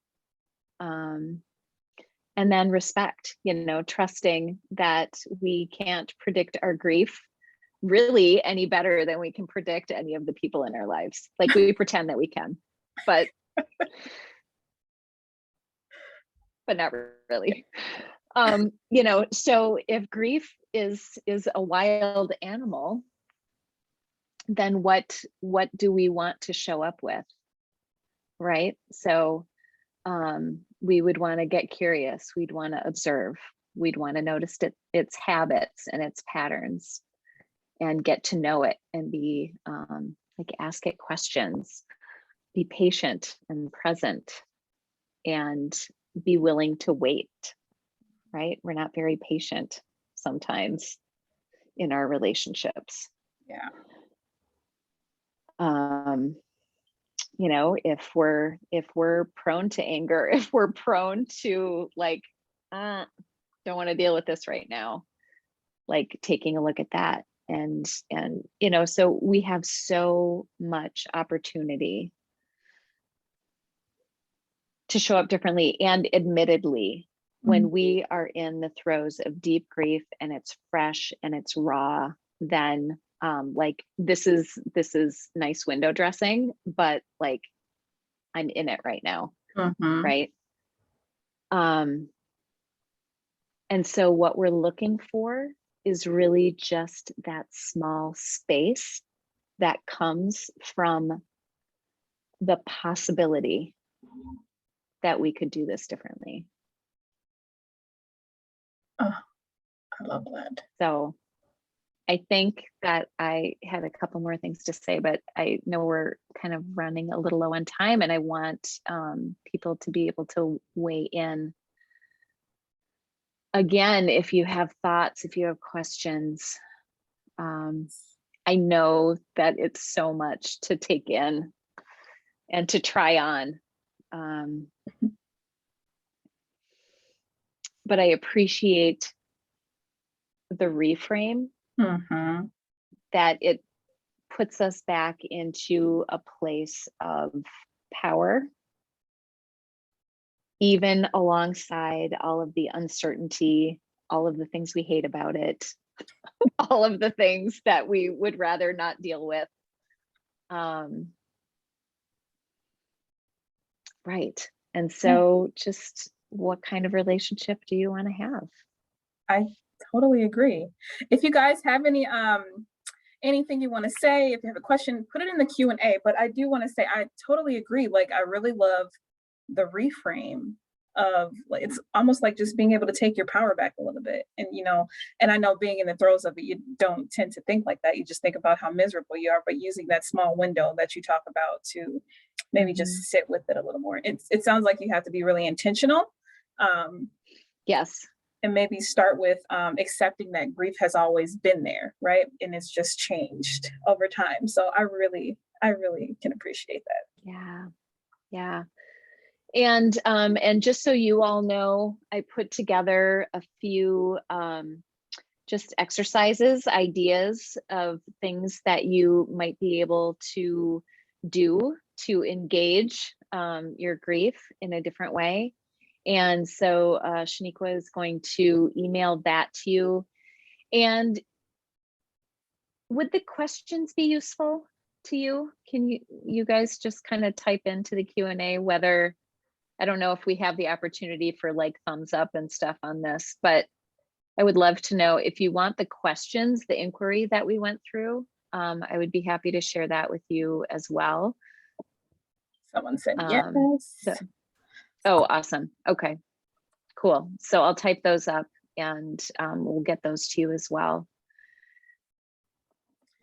And then respect, trusting that we can't predict our grief really any better than we can predict any of the people in our lives. Like, we pretend that we can, but not really. So if grief is a wild animal, then what do we want to show up with, right? So we would want to get curious, we'd want to observe, we'd want to notice its habits and its patterns and get to know it and be ask it questions, be patient and present, and be willing to wait, right? We're not very patient sometimes in our relationships. Yeah. If we're prone to anger, if we're prone to don't want to deal with this right now, like taking a look at that. And so we have so much opportunity to show up differently. And admittedly, when we are in the throes of deep grief and it's fresh and it's raw, then this is nice window dressing, but like, I'm in it right now. Right. And so what we're looking for is really just that small space that comes from the possibility that we could do this differently. Oh, I love that. So I think that I had a couple more things to say, but I know we're kind of running a little low on time, and I want people to be able to weigh in. Again, if you have thoughts, if you have questions, I know that it's so much to take in and to try on. But I appreciate the reframe that it puts us back into a place of power, even alongside all of the uncertainty, all of the things we hate about it, all of the things that we would rather not deal with. Right. And so just what kind of relationship do you want to have? I totally agree. If you guys have anything you want to say, if you have a question, put it in the Q&A. But I do want to say I totally agree. Like, I really love the reframe of like, it's almost like just being able to take your power back a little bit. And, and I know being in the throes of it, you don't tend to think like that. You just think about how miserable you are, but using that small window that you talk about to maybe just Mhm. sit with it a little more. It sounds like you have to be really intentional. Um, Yes. and maybe start with accepting that grief has always been there, right? And it's just changed over time. So I really can appreciate that. Yeah. Yeah. And just so you all know, I put together a few just exercises, ideas of things that you might be able to do to engage your grief in a different way. And so Shaniqua is going to email that to you. And would the questions be useful to you? Can you guys just kind of type into the Q&A whether, I don't know if we have the opportunity for like thumbs up and stuff on this, but I would love to know if you want the questions, the inquiry that we went through. I would be happy to share that with you as well. Someone said yes. So, oh, awesome. Okay, cool. So I'll type those up and we'll get those to you as well,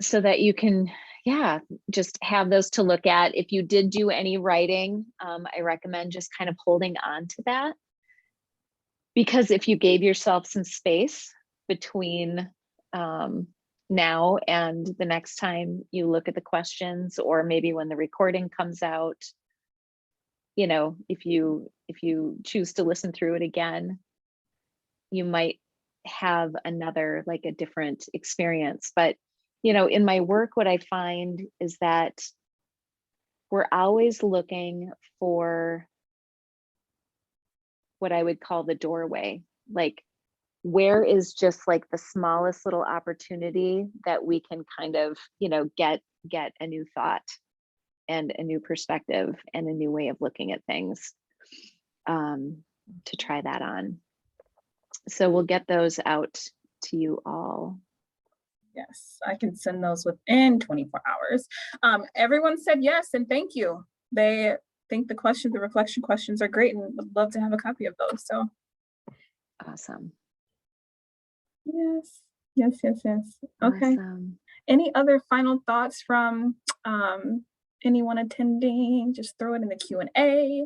so that you can, yeah, just have those to look at. If you did do any writing, I recommend just kind of holding on to that, because if you gave yourself some space between now and the next time you look at the questions, or maybe when the recording comes out, if you choose to listen through it again, you might have another, like a different experience. But in my work, what I find is that we're always looking for what I would call the doorway. Like, where is just like the smallest little opportunity that we can kind of, get a new thought and a new perspective and a new way of looking at things, to try that on. So we'll get those out to you all. Yes, I can send those within 24 hours. Everyone said yes, and thank you. They think the reflection questions are great, and would love to have a copy of those. So Awesome. yes, yes, yes, yes. Okay. Awesome. Any other final thoughts from anyone attending? Just throw it in the Q&A.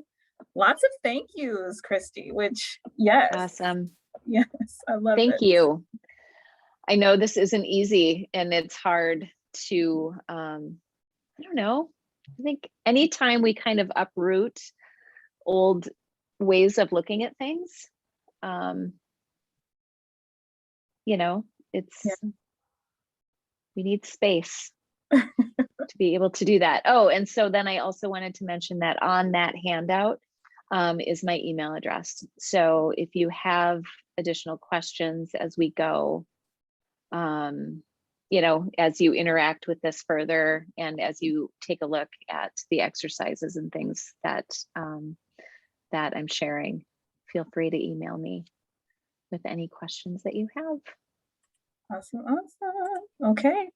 Lots of thank yous, Christy, which yes, Awesome. yes, I love Thank it. you. I know this isn't easy and it's hard to, I don't know. I think anytime we kind of uproot old ways of looking at things, it's, Yeah. we need space to be able to do that. Oh, and so then I also wanted to mention that on that handout is my email address. So if you have additional questions as we go, as you interact with this further and as you take a look at the exercises and things that that I'm sharing, feel free to email me with any questions that you have. Awesome, awesome. Okay.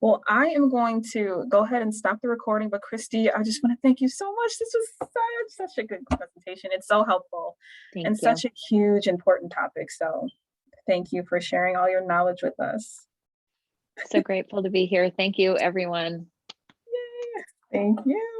Well, I am going to go ahead and stop the recording, but Christy, I just want to thank you so much. This was such a good presentation. It's so helpful and Thank you. such a huge, important topic. So thank you for sharing all your knowledge with us. So grateful to be here. Thank you, everyone. Yay. Thank you.